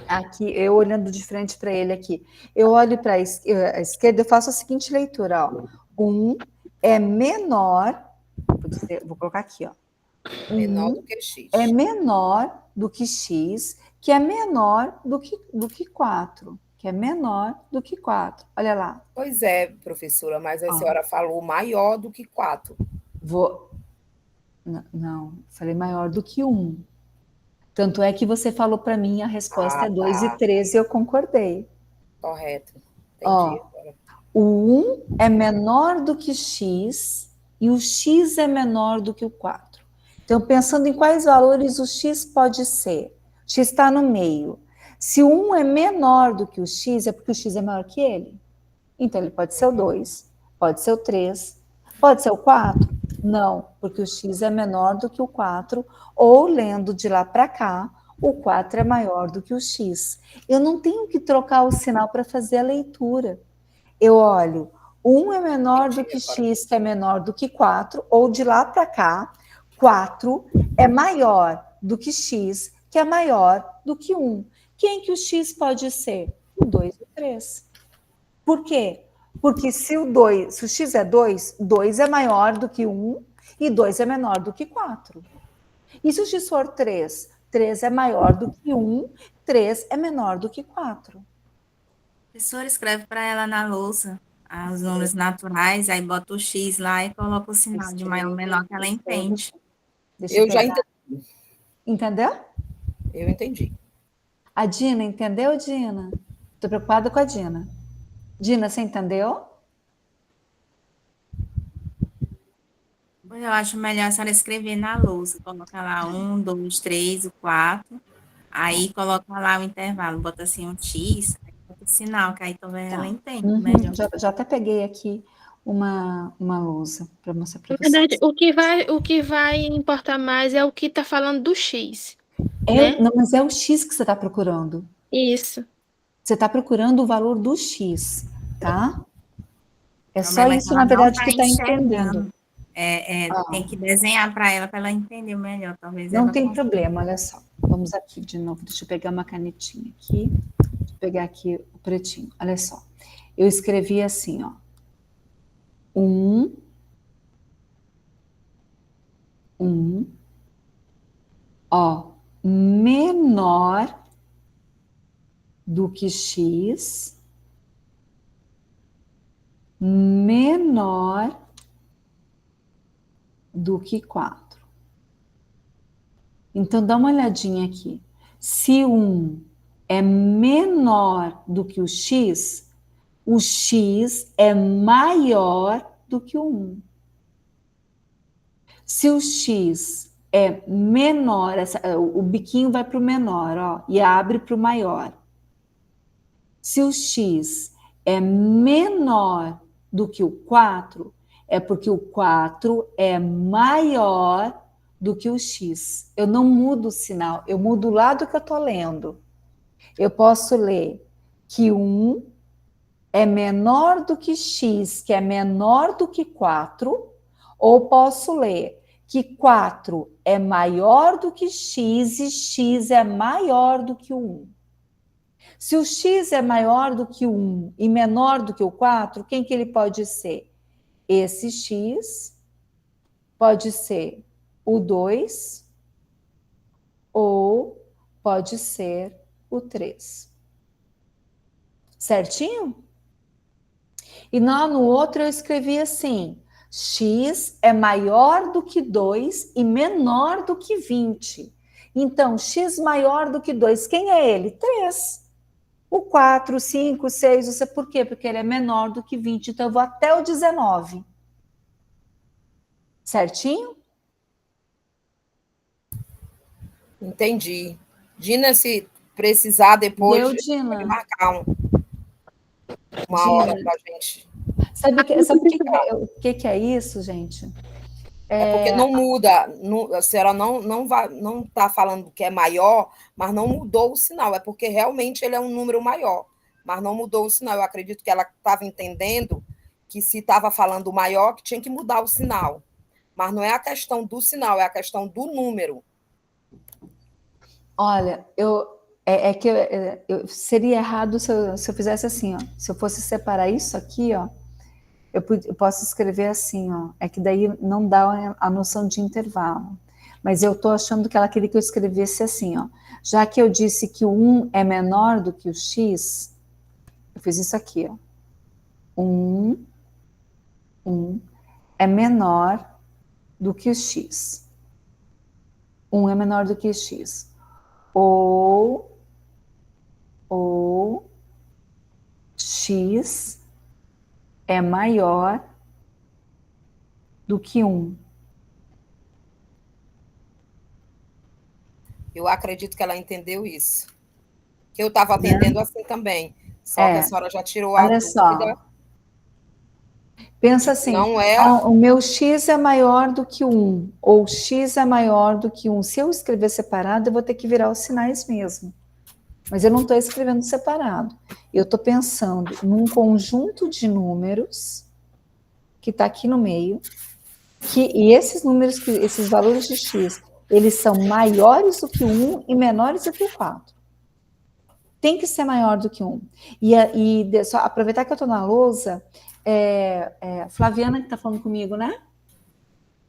aqui, eu olhando de frente para ele aqui, eu olho para a esquerda, eu faço a seguinte leitura, ó. 1 é menor, vou colocar aqui, ó. Menor do que X. É menor do que X, que é menor do que 4, que é menor do que 4. Olha lá. Pois é, professora, mas a senhora falou maior do que 4. Não, falei maior do que 1. Tanto é que você falou para mim a resposta é 2 e 13 e eu concordei. Correto. Entendi. Ó, o 1 é menor do que X e o X é menor do que o 4. Então, pensando em quais valores o X pode ser. O X está no meio. Se o 1 é menor do que o X, é porque o X é maior que ele. Então, ele pode ser o 2, pode ser o 3, pode ser o 4? Não, porque o X é menor do que o 4, ou lendo de lá para cá, o 4 é maior do que o X. Eu não tenho que trocar o sinal para fazer a leitura. Eu olho, 1 é menor do que X, que é menor do que 4, ou de lá para cá, 4 é maior do que X, que é maior do que 1. Quem que o X pode ser? O 2 e o 3. Por quê? Porque se o X é 2, 2 é maior do que 1 e 2 é menor do que 4. E se o X for 3, 3 é maior do que 1, 3 é menor do que 4. O professor escreve para ela na lousa os números naturais, aí bota o X lá e coloca o sinal de maior ou menor que ela entende. Eu já entendi. Entendeu? Eu entendi. A Dina, entendeu, Dina? Estou preocupada com a Dina. Dina, você entendeu? Eu acho melhor a senhora escrever na lousa. Coloca lá 1, 2, 3, o 4. Aí coloca lá o intervalo. Bota assim um X, aí bota o sinal, que aí talvez ela entenda melhor. Já até peguei aqui uma lousa para mostrar para Na vocês. verdade, o que vai importar mais é o que está falando do X. Não, mas é o X que você está procurando. Isso. Você está procurando o valor do X, tá? É O só problema é isso, que ela na verdade, não que está enxergando. entendendo. Tem que desenhar para ela entender melhor. Talvez Não ela tem consiga. problema, olha só. Vamos aqui de novo. Deixa eu pegar uma canetinha aqui. Deixa eu pegar aqui o pretinho. Olha só. Eu escrevi assim, ó. 1, ó, menor do que X, menor do que 4. Então, dá uma olhadinha aqui. Se 1 é menor do que o X é maior do que o 1. Se o X é menor, o biquinho vai para o menor, ó, e abre para o maior. Se o X é menor do que o 4, é porque o 4 é maior do que o X. Eu não mudo o sinal, eu mudo o lado que eu estou lendo. Eu posso ler que 1 é menor do que X, que é menor do que 4, ou posso ler que 4 é maior do que X e X é maior do que o 1. Se o X é maior do que o 1 e menor do que o 4, quem que ele pode ser? Esse X pode ser o 2 ou pode ser o 3. Certinho? E no outro eu escrevi assim, X é maior do que 2 e menor do que 20. Então, X maior do que 2, quem é ele? 3. O 4, o 5, o 6, você por quê? Porque ele é menor do que 20, então eu vou até o 19. Certinho? Entendi. Dina, se precisar depois, Deu, Dina? pode marcar uma hora para a gente. Sabe o que é isso, gente? É porque não muda, a senhora não está falando que é maior, mas não mudou o sinal, é porque realmente ele é um número maior. mas não mudou o sinal. Eu acredito que ela estava entendendo que se estava falando maior, que tinha que mudar o sinal. Mas não é a questão do sinal, é a questão do número. Olha, seria errado se eu fizesse assim, ó. Se eu fosse separar isso aqui, ó, eu posso escrever assim, ó. É que daí não dá a noção de intervalo. Mas eu estou achando que ela queria que eu escrevesse assim, ó. Já que eu disse que o 1 é menor do que o x, eu fiz isso aqui, ó. 1 é menor do que o x. 1 é menor do que o x. Ou x é maior do que 1. Eu acredito que ela entendeu isso. Que eu estava atendendo assim também. Só que a senhora já tirou a olha dúvida. Só. Pensa assim, Não é... o meu x é maior do que 1, ou x é maior do que 1. Se eu escrever separado, eu vou ter que virar os sinais mesmo. Mas eu não estou escrevendo separado. Eu estou pensando num conjunto de números que está aqui no meio, e esses números, esses valores de x, eles são maiores do que 1 e menores do que 4. Tem que ser maior do que 1. Só aproveitar que eu estou na lousa, Flaviana que está falando comigo, né?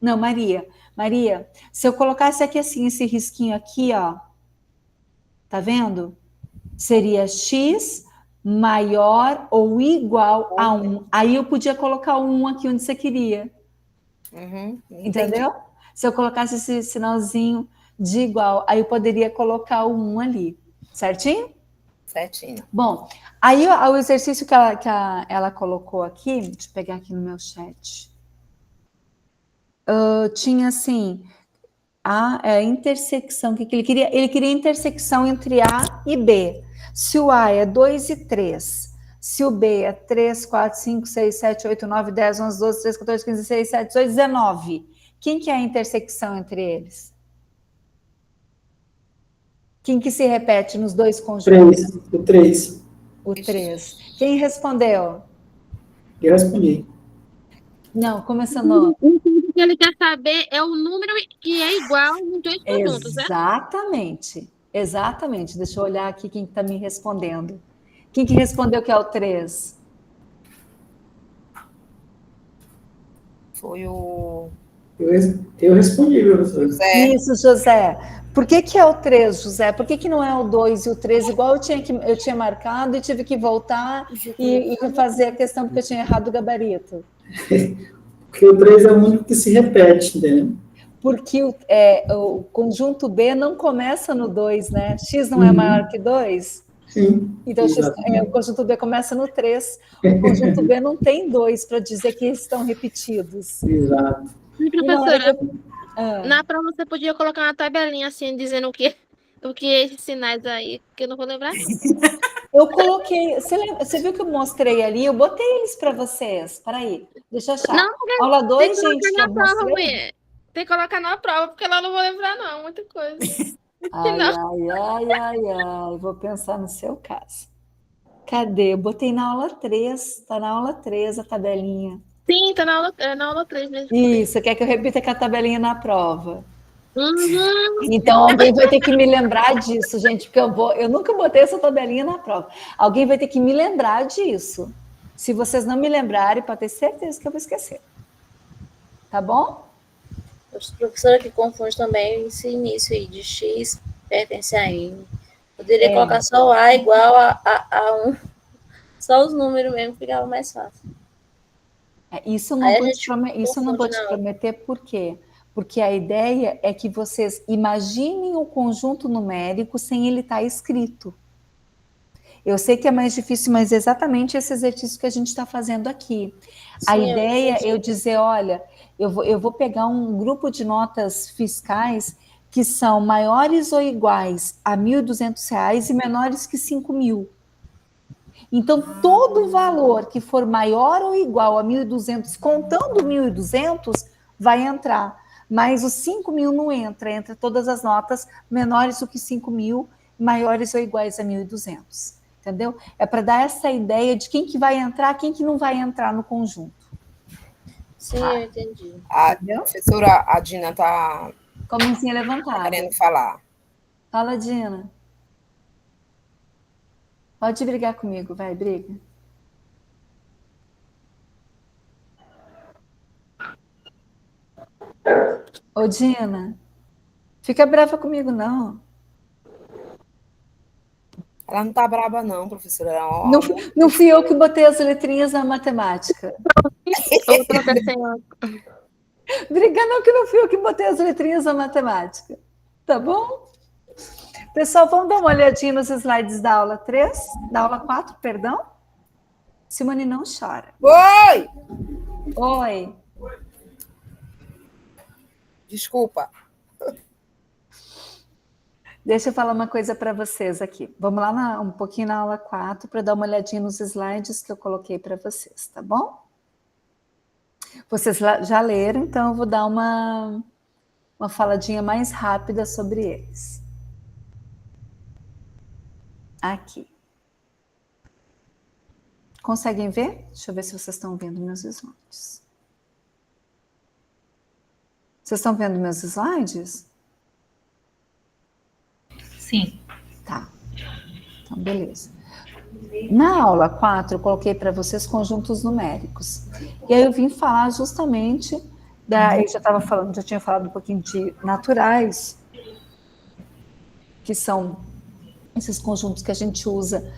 Não, Maria. Maria, se eu colocasse aqui assim, esse risquinho aqui, ó, tá vendo? Seria x maior ou igual a 1. Aí eu podia colocar o 1 aqui onde você queria. Entendeu? Se eu colocasse esse sinalzinho de igual, aí eu poderia colocar o 1 ali. Certinho? Certinho. Bom, aí o exercício que ela colocou aqui, deixa eu pegar aqui no meu chat, tinha assim, a intersecção, que ele queria? Ele queria intersecção entre A e B. Se o A é 2 e 3, se o B é 3, 4, 5, 6, 7, 8, 9, 10, 11, 12, 13, 14, 15, 16, 17, 18, 19. Quem que é a intersecção entre eles? Quem que se repete nos dois conjuntos? O 3. O 3. Quem respondeu? Eu respondi. Não, começando. O que ele quer saber é o número que é igual nos dois conjuntos, né? Exatamente. Deixa eu olhar aqui quem está me respondendo. Quem que respondeu que é o 3? Foi o... Eu respondi, professor. José. Isso, José. Por que é o 3, José? Por que não é o 2 e o 3? Igual eu tinha marcado e tive que voltar e fazer a questão porque eu tinha errado o gabarito. Porque o 3 é o único que se repete, entendeu? Porque o conjunto B não começa no 2, né? X não é maior que 2? Sim. Então, o conjunto B começa no 3. O conjunto B não tem 2 para dizer que eles estão repetidos. Exato. Professora, na prova você podia colocar uma tabelinha assim, dizendo o que esses sinais aí, que eu não vou lembrar. Eu coloquei, você viu que eu mostrei ali? Eu botei eles para vocês. Peraí, deixa eu achar. Não, Aula 2, tem que gente, colocar eu na prova, mostrei. mulher. Tem que colocar na prova, porque lá eu não vou lembrar, não, muita coisa. Ai, vou pensar no seu caso. Cadê? Eu botei na aula 3, tá na aula 3 a tabelinha. Sim, tá na aula 3 mesmo. Isso, quer que eu repita com a tabelinha na prova? Uhum. Então, alguém vai ter que me lembrar disso, gente, porque eu nunca botei essa tabelinha na prova. Alguém vai ter que me lembrar disso. Se vocês não me lembrarem, pode ter certeza que eu vou esquecer. Tá bom? Os professores que confundem também esse início aí de X pertence a N. Poderia colocar só o A igual a 1. Só os números mesmo, ficava mais fácil. Isso não vou te prometer, por quê? Porque a ideia é que vocês imaginem o conjunto numérico sem ele estar escrito. Eu sei que é mais difícil, mas é exatamente esse exercício que a gente está fazendo aqui. Sim, a ideia é eu dizer, olha, eu vou pegar um grupo de notas fiscais que são maiores ou iguais a R$ 1.200 e menores que 5.000. Então, todo valor que for maior ou igual a 1.200, contando 1.200, vai entrar. Mas os 5.000 não entra todas as notas menores do que 5.000, maiores ou iguais a 1.200. entendeu? É para dar essa ideia de quem que vai entrar, quem que não vai entrar no conjunto. Sim, eu entendi. A Entendeu? professora, a Dina está Com a mãozinha levantada. querendo falar. Fala, Dina. Pode brigar comigo, vai, briga. Ô, Dina, fica brava comigo, não. Ela não está braba, não, professora. Não fui eu que botei as letrinhas na matemática. Ô, professor, Briga não, que não fui eu que botei as letrinhas na matemática. Tá bom? Pessoal, vamos dar uma olhadinha nos slides da aula 3, da aula 4, perdão. Simone, não chora. Oi! Oi. Desculpa. Deixa eu falar uma coisa para vocês aqui. Vamos lá um pouquinho na aula 4 para dar uma olhadinha nos slides que eu coloquei para vocês, tá bom? Vocês já leram, então eu vou dar uma faladinha mais rápida sobre eles. Aqui. Conseguem ver? Deixa eu ver se vocês estão vendo meus slides. Vocês estão vendo meus slides? Sim. Tá. Então, beleza. Na aula 4, eu coloquei para vocês conjuntos numéricos. E aí eu vim falar justamente eu já tinha falado um pouquinho de naturais, que são esses conjuntos que a gente usa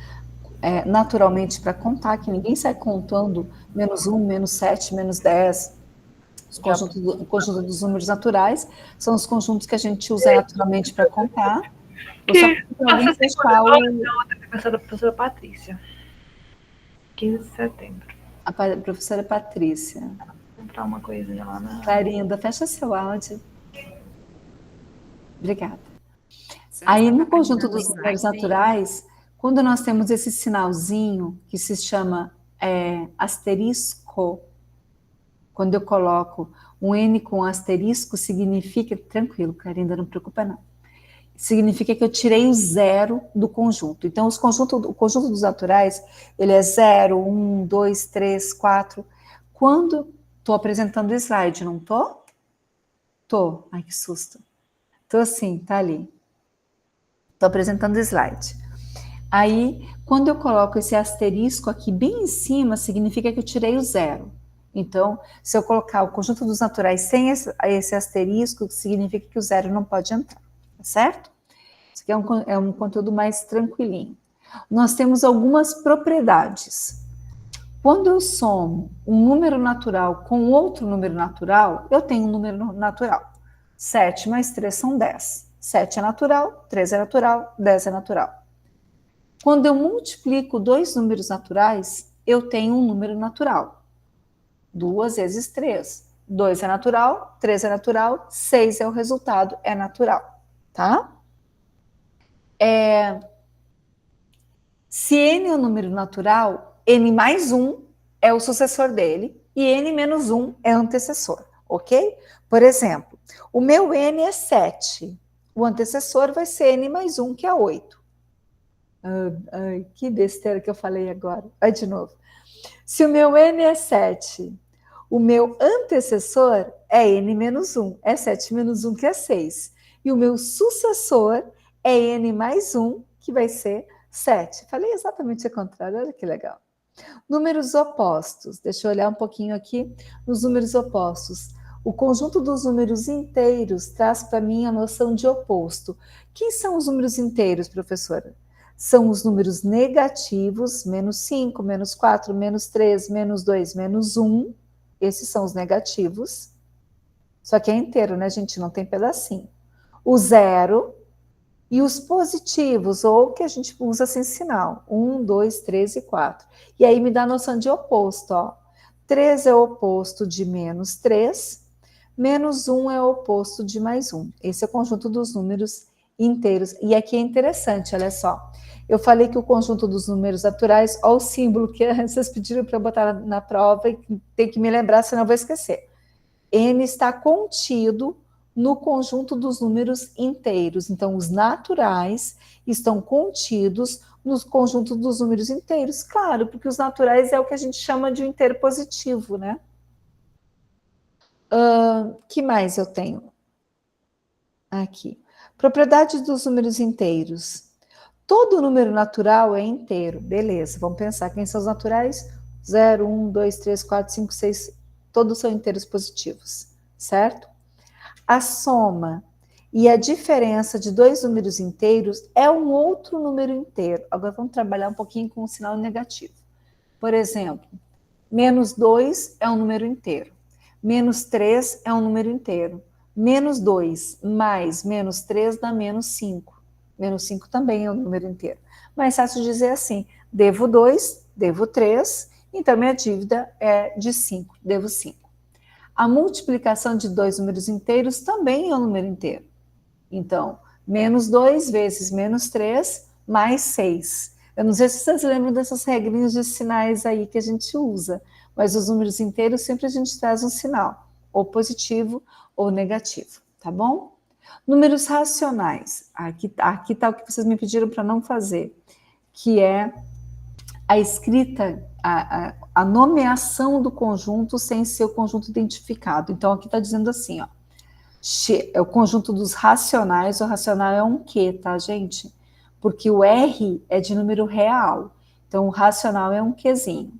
naturalmente para contar, que ninguém sai contando -1, -7, -10. O conjunto dos números naturais são os conjuntos que a gente usa naturalmente para contar. Alguém fechar da professora Patrícia. 15 de setembro. A professora Patrícia. Vou comprar uma coisinha lá na... Clarinda, fecha seu áudio. Obrigada. Aí, no conjunto dos números naturais, quando nós temos esse sinalzinho que se chama asterisco, quando eu coloco um N com asterisco, significa... Tranquilo, Clarinda, não preocupa não. Significa que eu tirei o zero do conjunto. Então, o conjunto dos naturais, ele é 0, 1, 2, 3, 4. Quando estou apresentando o slide, não estou? Estou. Ai, que susto. Estou assim, tá ali. Estou apresentando o slide. Aí, quando eu coloco esse asterisco aqui bem em cima, significa que eu tirei o zero. Então, se eu colocar o conjunto dos naturais sem esse asterisco, significa que o zero não pode entrar. Certo? Isso aqui é um conteúdo mais tranquilinho. Nós temos algumas propriedades. Quando eu somo um número natural com outro número natural, eu tenho um número natural. 7 mais 3 são 10. 7 é natural, 3 é natural, 10 é natural. Quando eu multiplico dois números naturais, eu tenho um número natural. 2 vezes 3. 2 é natural, 3 é natural, 6 é o resultado, é natural. Tá? Se n é um número natural, n mais 1 é o sucessor dele e n menos 1 é o antecessor, ok? Por exemplo, o meu n é 7, o antecessor vai ser n mais 1, que é 8. Ai, que besteira que eu falei agora. Vai de novo. Se o meu n é 7, o meu antecessor é n menos 1, é 7 menos 1, que é 6. E o meu sucessor é n mais 1, que vai ser 7. Falei exatamente o contrário, olha que legal. Números opostos. Deixa eu olhar um pouquinho aqui nos números opostos. O conjunto dos números inteiros traz para mim a noção de oposto. Quem são os números inteiros, professora? São os números negativos, -5, -4, -3, -2, -1. Esses são os negativos. Só que é inteiro, né, gente? Não tem pedacinho. O 0 e os positivos, ou que a gente usa sem sinal, 1, 2, 3 e 4. E aí me dá a noção de oposto, ó. 3 é o oposto de -3, -1 é o oposto de +1. Esse é o conjunto dos números inteiros. E aqui é interessante, olha só. Eu falei que o conjunto dos números naturais, ó o símbolo que vocês pediram para eu botar na prova, e tem que me lembrar, senão eu vou esquecer. N está contido no conjunto dos números inteiros. Então, os naturais estão contidos no conjunto dos números inteiros? Claro, porque os naturais é o que a gente chama de um inteiro positivo, né? Que mais eu tenho? Aqui. Propriedade dos números inteiros. Todo número natural é inteiro. Beleza, vamos pensar quem são os naturais? 0, 1, 2, 3, 4, 5, 6, todos são inteiros positivos, certo? A soma e a diferença de dois números inteiros é um outro número inteiro. Agora vamos trabalhar um pouquinho com o sinal negativo. Por exemplo, menos 2 é um número inteiro. Menos 3 é um número inteiro. Menos 2 mais menos 3 dá menos 5. Menos 5 também é um número inteiro. Mais fácil dizer assim, devo 2, devo 3, então minha dívida é de 5, devo 5. A multiplicação de dois números inteiros também é um número inteiro. Então, menos 2 vezes menos 3 mais 6. Eu não sei se vocês lembram dessas regrinhas de sinais aí que a gente usa, mas os números inteiros sempre a gente traz um sinal, ou positivo ou negativo, tá bom? Números racionais. Aqui tá o que vocês me pediram para não fazer, que é a escrita, a nomeação do conjunto sem ser o conjunto identificado. Então, aqui está dizendo assim, ó, é o conjunto dos racionais, o racional é um quê, tá, gente? Porque o R é de número real, então o racional é um quezinho.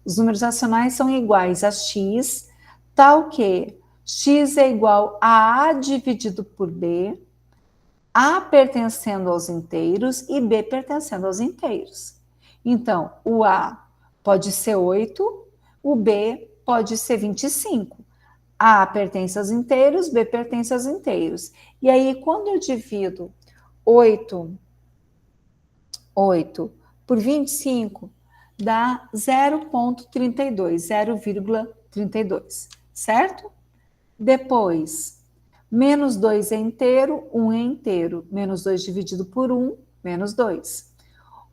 Os números racionais são iguais a x, tal que x é igual a A dividido por B, A pertencendo aos inteiros e B pertencendo aos inteiros. Então, o A pode ser 8, o B pode ser 25. A pertence aos inteiros, B pertence aos inteiros. E aí, quando eu divido 8 por 25, dá 0,32, 0,32, certo? Depois, menos 2 é inteiro, 1 é inteiro. Menos 2 dividido por 1, menos 2.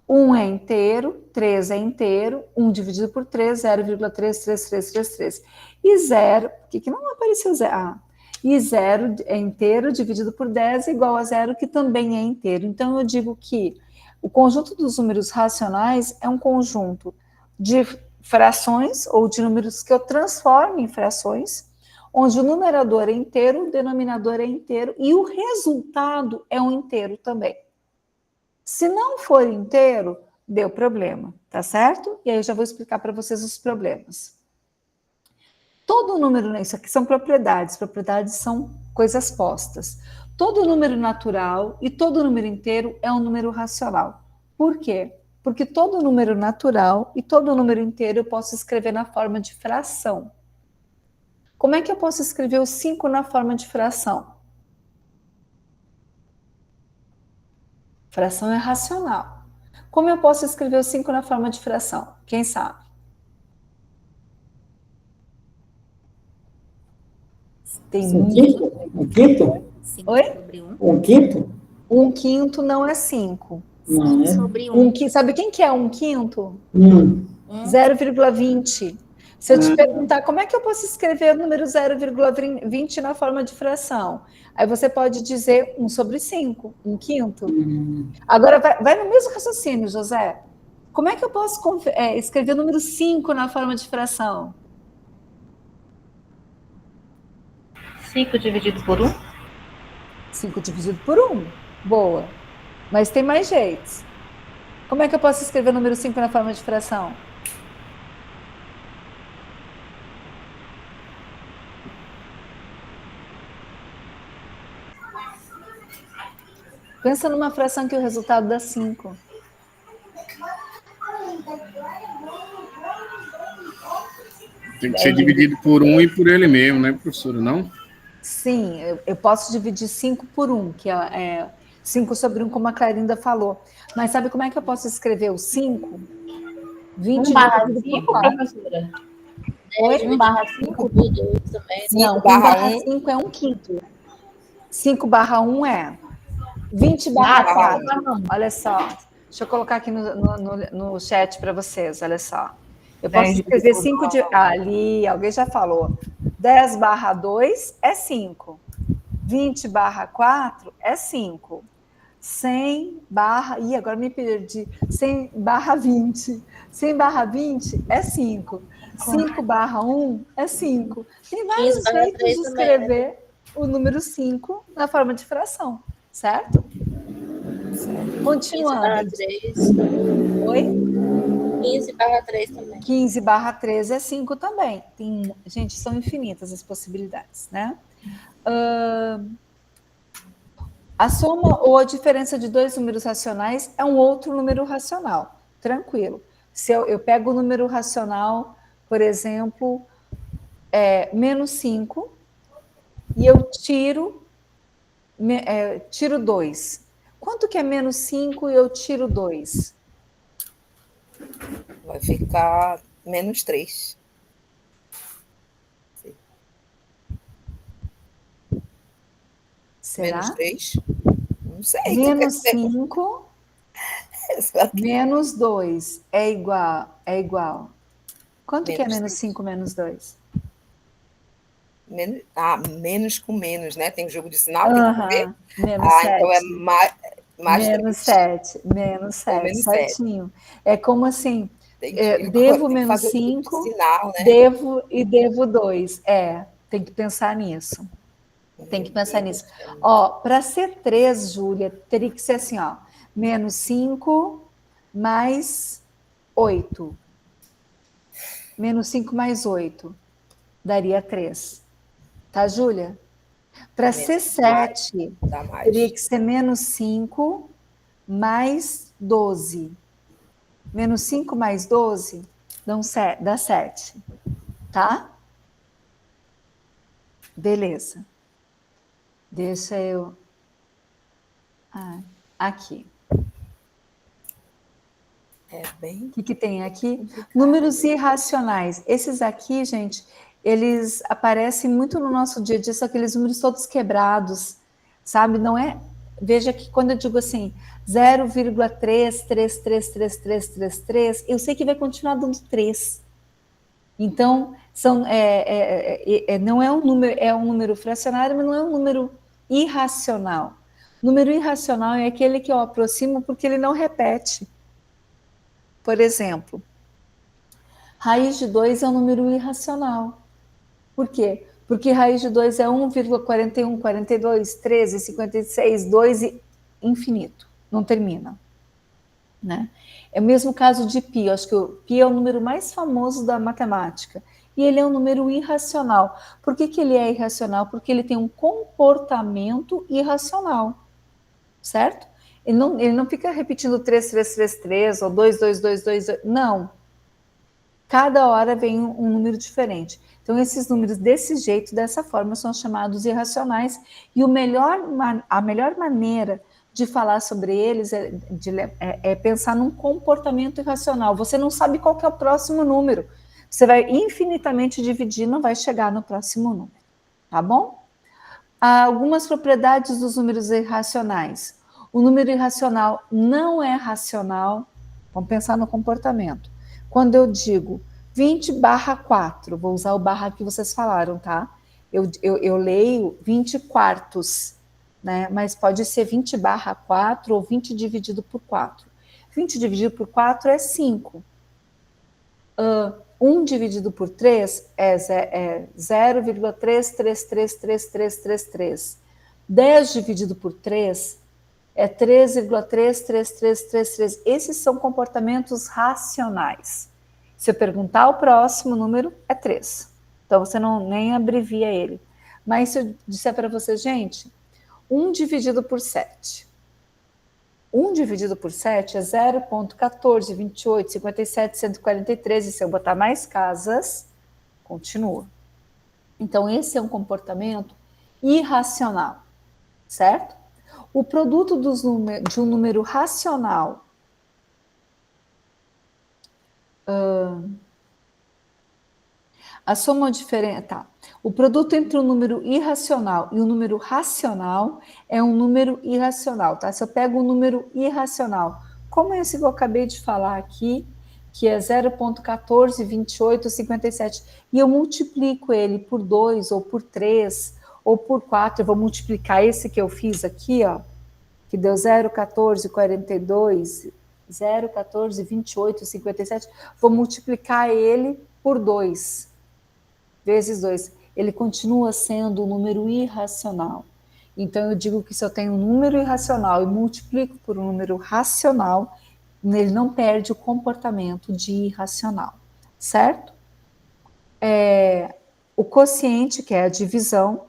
1 é inteiro, 3 é inteiro, 1 dividido por 3, 0,33333. E 0, por que não apareceu 0? Ah, e 0 é inteiro dividido por 10 igual a 0, que também é inteiro. Então, eu digo que o conjunto dos números racionais é um conjunto de frações ou de números que eu transformo em frações, onde o numerador é inteiro, o denominador é inteiro e o resultado é um inteiro também. Se não for inteiro, deu problema, tá certo? E aí eu já vou explicar para vocês os problemas. Todo número, isso aqui são propriedades são coisas postas. Todo número natural e todo número inteiro é um número racional. Por quê? Porque todo número natural e todo número inteiro eu posso escrever na forma de fração. Como é que eu posso escrever o 5 na forma de fração? Fração é racional. Como eu posso escrever o 5 na forma de fração? Quem sabe? Tem Um quinto? Um quinto? Oi? Um quinto? 1/5 não é 5. Não, né? Sobre 1. Sabe quem que é 1/5? 0,20. Se eu te perguntar como é que eu posso escrever o número 0,20 na forma de fração, aí você pode dizer 1/5, 1/5. Agora, vai no mesmo raciocínio, José. Como é que eu posso escrever o número 5 na forma de fração? 5 dividido por 1? 5 dividido por 1. Boa. Mas tem mais jeitos. Como é que eu posso escrever o número 5 na forma de fração? Pensa numa fração que o resultado dá 5. Tem que ser dividido por 1 e por ele mesmo, né, professora? Não? Sim, eu posso dividir 5 por 1, que é 5 sobre 1, como a Clarinda falou. Mas sabe como é que eu posso escrever o 5? 20 1/5, professora? Oi? 1/5 por 2 também. Não, 1/5 é 1/5. 5/1 é 20/4. Olha só. Deixa eu colocar aqui no chat para vocês, olha só. Eu posso escrever 5 de... ali, alguém já falou. 10/2 é 5. 20/4 é 5. 100 barra... Ih, agora me perdi. 100 barra 20. 100 barra 20 é 5. 5 barra 1 é 5. Tem vários 15 barra jeitos 3 de também, escrever o número 5 na forma de fração, certo? 15 Continuando. barra 3. Oi? 15 barra 3 também. 15 barra 3 é 5 também. Gente, são infinitas as possibilidades, né? A soma ou a diferença de dois números racionais é um outro número racional. Tranquilo. Se eu pego o número racional, por exemplo, menos 5, e eu tiro 2. Quanto que é menos 5 e eu tiro 2? Vai ficar menos 3. Será? Menos 3? Não sei. Menos 5 menos 2 é igual. Quanto que é menos 5 menos 2? Menos com menos, né? Tem jogo de sinal, tem que ver. Menos 7. Então é mais menos 3. 7. Menos 7, menos 7. certinho. É como assim, Entendi. devo Tem que menos fazer o jogo de 5, sinal, né? devo 2. Tem que pensar nisso. Tem que pensar nisso. Ó, para ser 3, Júlia, teria que ser assim, ó. Menos 5 mais 8. Menos 5 mais 8. Daria 3. Tá, Júlia? Para ser 7, teria que ser menos 5 mais 12. Menos 5 mais 12 dá 7. Tá? Beleza. Deixa eu... aqui. O que tem aqui? Números irracionais. Esses aqui, gente, eles aparecem muito no nosso dia a dia, são aqueles números todos quebrados, sabe? Não é... Veja que quando eu digo assim, 0,3333333, eu sei que vai continuar dando 3. Então, não é um número, é um número fracionário, mas não é um número irracional. Número irracional é aquele que eu aproximo porque ele não repete. Por exemplo, raiz de 2 é um número irracional. Por quê? Porque raiz de 2 é 1,41, 42, 13, 56, 2 e infinito. Não termina. Né? É o mesmo caso de π. Eu acho que o π é o número mais famoso da matemática. E ele é um número irracional. Por que ele é irracional? Porque ele tem um comportamento irracional. Certo? Ele não fica repetindo 3, 3, 3, 3, ou 2, 2, 2, 2, 2. Não. Cada hora vem um número diferente. Então, esses números desse jeito, dessa forma, são chamados irracionais. E a melhor maneira de falar sobre eles é pensar num comportamento irracional. Você não sabe qual que é o próximo número. Você vai infinitamente dividir, não vai chegar no próximo número. Tá bom? Há algumas propriedades dos números irracionais. O número irracional não é racional. Vamos pensar no comportamento. Quando eu digo 20 barra 4, vou usar o barra que vocês falaram, tá? Eu leio 20 quartos, né? Mas pode ser 20 barra 4 ou 20 dividido por 4. 20 dividido por 4 é 5. 1 dividido por 3 é 0,33333333. 10 dividido por 3 é 3,33333. Esses são comportamentos racionais. Se eu perguntar o próximo número, é 3. Então, você nem abrevia ele. Mas se eu disser para você, gente, 1 dividido por 7. 1 dividido por 7 é 0,14, 28, 57, 143. E se eu botar mais casas, continua. Então, esse é um comportamento irracional, certo? O produto de um número racional a soma diferença. Tá. O produto entre um número irracional e um número racional é um número irracional, tá? Se eu pego um número irracional, como esse que eu acabei de falar aqui, que é 0,14, 28, 57, e eu multiplico ele por 2, ou por 3, ou por 4, eu vou multiplicar esse que eu fiz aqui, ó, que deu 0, 14, 42, 0, 14, 28, 57, vou multiplicar ele por 2, vezes 2. Ele continua sendo um número irracional. Então, eu digo que se eu tenho um número irracional e multiplico por um número racional, ele não perde o comportamento de irracional, certo? O quociente, que é a divisão,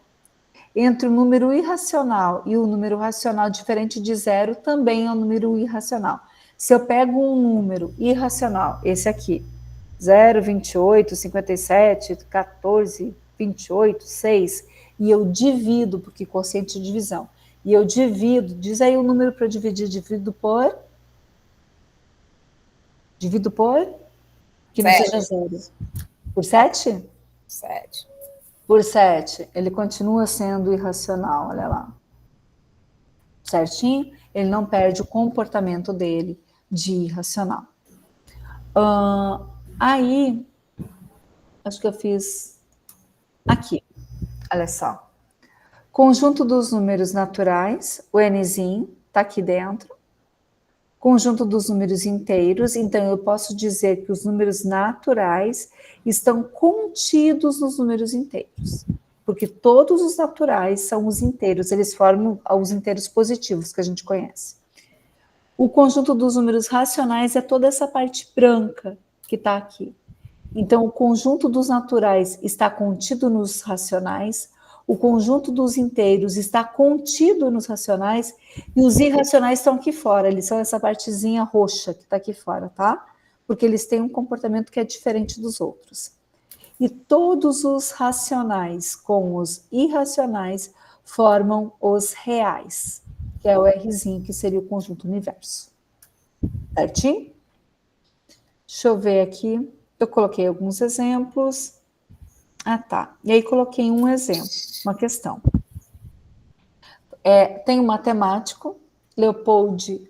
entre o número irracional e o número racional diferente de 0, também é um número irracional. Se eu pego um número irracional, esse aqui, 0, 28, 57, 14, 28, 6, e eu divido, porque quociente de divisão, e eu divido, diz aí o número para dividir, divido por que não seja 0. Por 7? 7. Por 7, ele continua sendo irracional, olha lá. Certinho? Ele não perde o comportamento dele de irracional. Aí, acho que eu fiz aqui, olha só. Conjunto dos números naturais, o Nzinho, está aqui dentro. Conjunto dos números inteiros, então eu posso dizer que os números naturais estão contidos nos números inteiros, porque todos os naturais são os inteiros, eles formam os inteiros positivos que a gente conhece. O conjunto dos números racionais é toda essa parte branca que está aqui. Então, o conjunto dos naturais está contido nos racionais, o conjunto dos inteiros está contido nos racionais e os irracionais estão aqui fora, eles são essa partezinha roxa que está aqui fora, tá? Porque eles têm um comportamento que é diferente dos outros. E todos os racionais com os irracionais formam os reais, que é o Rzinho, que seria o conjunto universo. Certinho? Deixa eu ver aqui. Eu coloquei alguns exemplos. Ah, tá. E aí coloquei um exemplo, uma questão. Tem um matemático, Leopold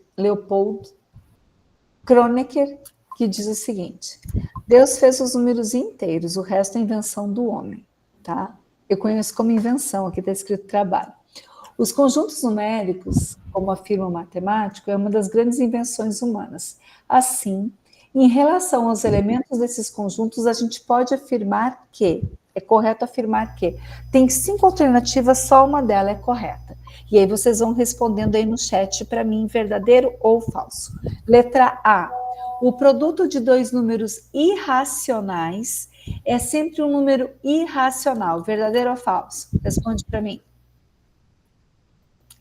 Kronecker, que diz o seguinte: Deus fez os números inteiros, o resto é invenção do homem, tá? Eu conheço como invenção, aqui está escrito trabalho. Os conjuntos numéricos, como afirma o matemático, é uma das grandes invenções humanas. Assim, em relação aos elementos desses conjuntos, a gente pode afirmar que, é correto afirmar que, tem 5 alternativas, só uma delas é correta. E aí vocês vão respondendo aí no chat para mim, verdadeiro ou falso. Letra A. O produto de 2 números irracionais é sempre um número irracional, verdadeiro ou falso? Responde para mim.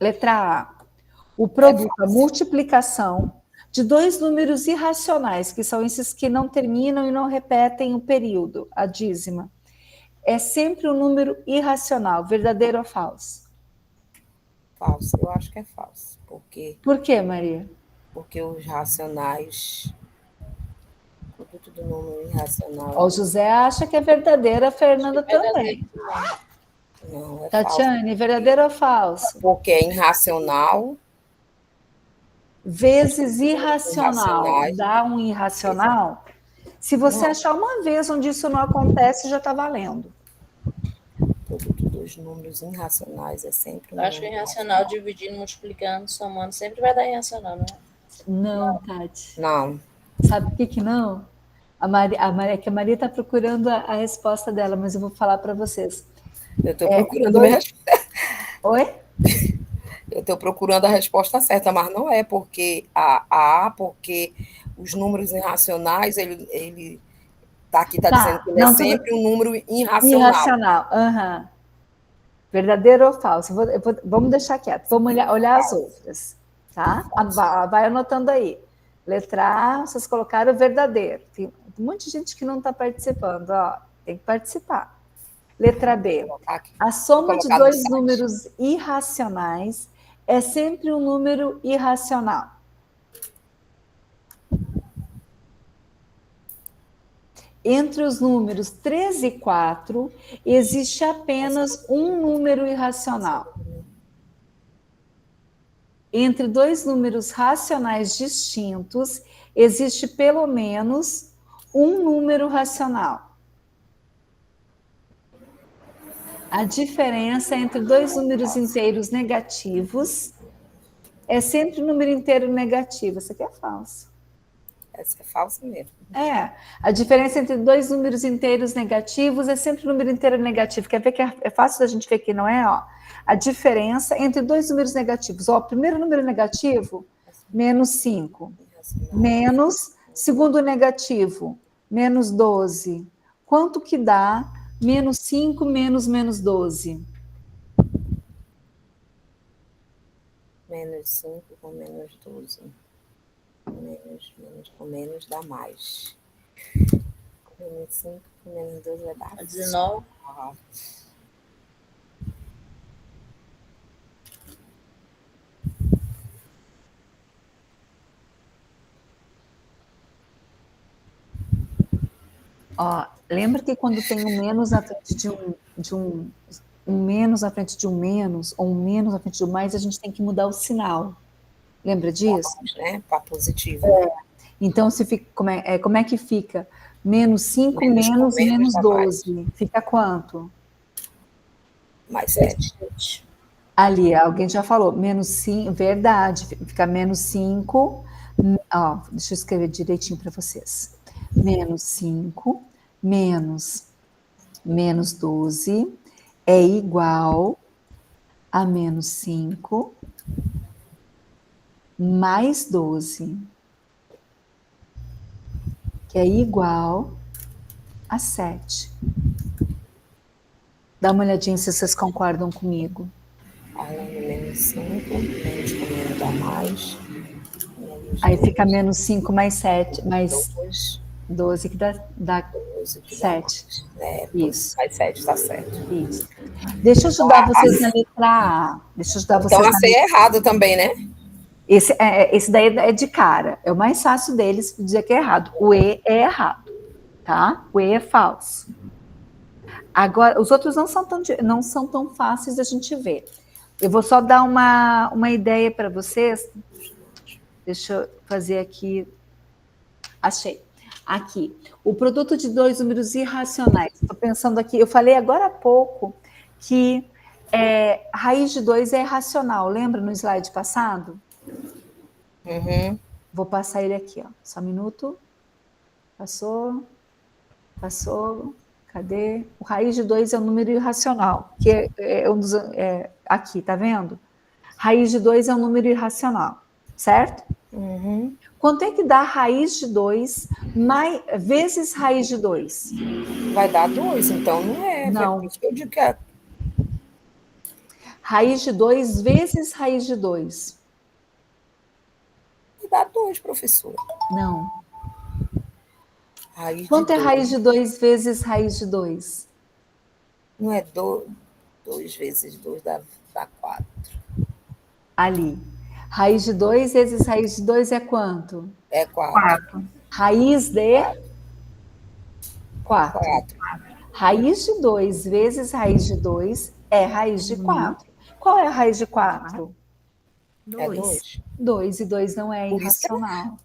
Letra A. O produto, a multiplicação de 2 números irracionais, que são esses que não terminam e não repetem o período, a dízima, é sempre um número irracional, verdadeiro ou falso? Falso, eu acho que é falso. Por quê, Maria? Porque os racionais, o produto do número irracional... O José acha que é verdadeiro, a Fernanda também. Não, é Tatiane, falso. verdadeiro ou falso? Porque é irracional. Vezes irracional dá um irracional? Se você achar uma vez onde isso não acontece, já está valendo. O produto dos números irracionais é sempre... Eu acho que irracional, dividindo, multiplicando, somando, sempre vai dar irracional, não é? Não, Tati. Não. Sabe por que não? A Maria está procurando a resposta dela, mas eu vou falar para vocês. Eu estou procurando a resposta. Oi? Eu estou procurando a resposta certa, mas não é porque porque os números irracionais, ele tá aqui, dizendo que ele é sempre um número irracional. Irracional, aham. Verdadeiro ou falso? Vamos deixar quieto, vamos olhar as outras, tá? Vai anotando aí. Letra A, vocês colocaram verdadeiro. Tem um monte de gente que não está participando, ó. Tem que participar. Letra B. A soma de 2 números irracionais é sempre um número irracional. Entre os números 3 e 4, existe apenas um número irracional. Entre 2 números racionais distintos, existe pelo menos um número racional. A diferença entre 2 números inteiros negativos é sempre um número inteiro negativo. Isso aqui é falso. Essa é falsa mesmo. A diferença entre dois números inteiros negativos é sempre número inteiro negativo. Quer ver que é fácil da gente ver que não é? Ó, a diferença entre dois números negativos. Ó, o primeiro número negativo, menos 5. Menos, segundo negativo, menos 12. Quanto que dá menos 5 menos menos 12? Menos 5 com menos 12. Menos com menos dá mais. Menos 5 com menos 12 vai dar 19. Ó, lembra que quando tem um menos na frente um menos na frente de um menos, ou um menos na frente de um mais, a gente tem que mudar o sinal. Lembra disso? Né? Para positivo. Então, se fica, como é que fica? Menos 5 menos menos 12. Fica quanto? Mais 7. Ali, alguém já falou, menos 5, verdade, fica menos 5, ó, deixa eu escrever direitinho para vocês. Menos 5 menos menos 12 é igual a menos 5 mais 12, que é igual a 7. Dá uma olhadinha se vocês concordam comigo. Menos 5, menos com menos dá mais. Aí fica menos 5 mais 7, mais 12, que dá 7. Isso. Mais 7, tá certo. Isso. Deixa eu ajudar vocês na letra A. Então, a C é errado também, né? Esse daí é de cara. É o mais fácil deles dizer que é errado. O E é errado, tá? O E é falso. Agora, os outros não são tão fáceis da gente ver. Eu vou só dar uma ideia para vocês. Deixa eu fazer aqui. Achei. Aqui. O produto de dois números irracionais. Estou pensando aqui. Eu falei agora há pouco que raiz de 2 é irracional. Lembra no slide passado? Uhum. Vou passar ele aqui, ó. Só um minuto. Passou. Cadê? O raiz de 2 é um número irracional, que é um dos... aqui, tá vendo? Raiz de 2 é um número irracional, certo? Uhum. Quanto é que dá raiz de 2 vezes raiz de 2? Vai dar 2, então não é. Não. Por isso que eu digo que é. Raiz de 2 vezes raiz de 2. Vai dar 2, professora. Não. Raiz Quanto de é raiz de 2 vezes raiz de 2? Não é 2 vezes 2 dá 4. Ali. Raiz de 2 vezes raiz de 2 é quanto? É 4. Raiz de 4. Raiz de 2 vezes raiz de 2 é raiz de 4. Qual é a raiz de 4? 2. 2 e 2 não é irracional.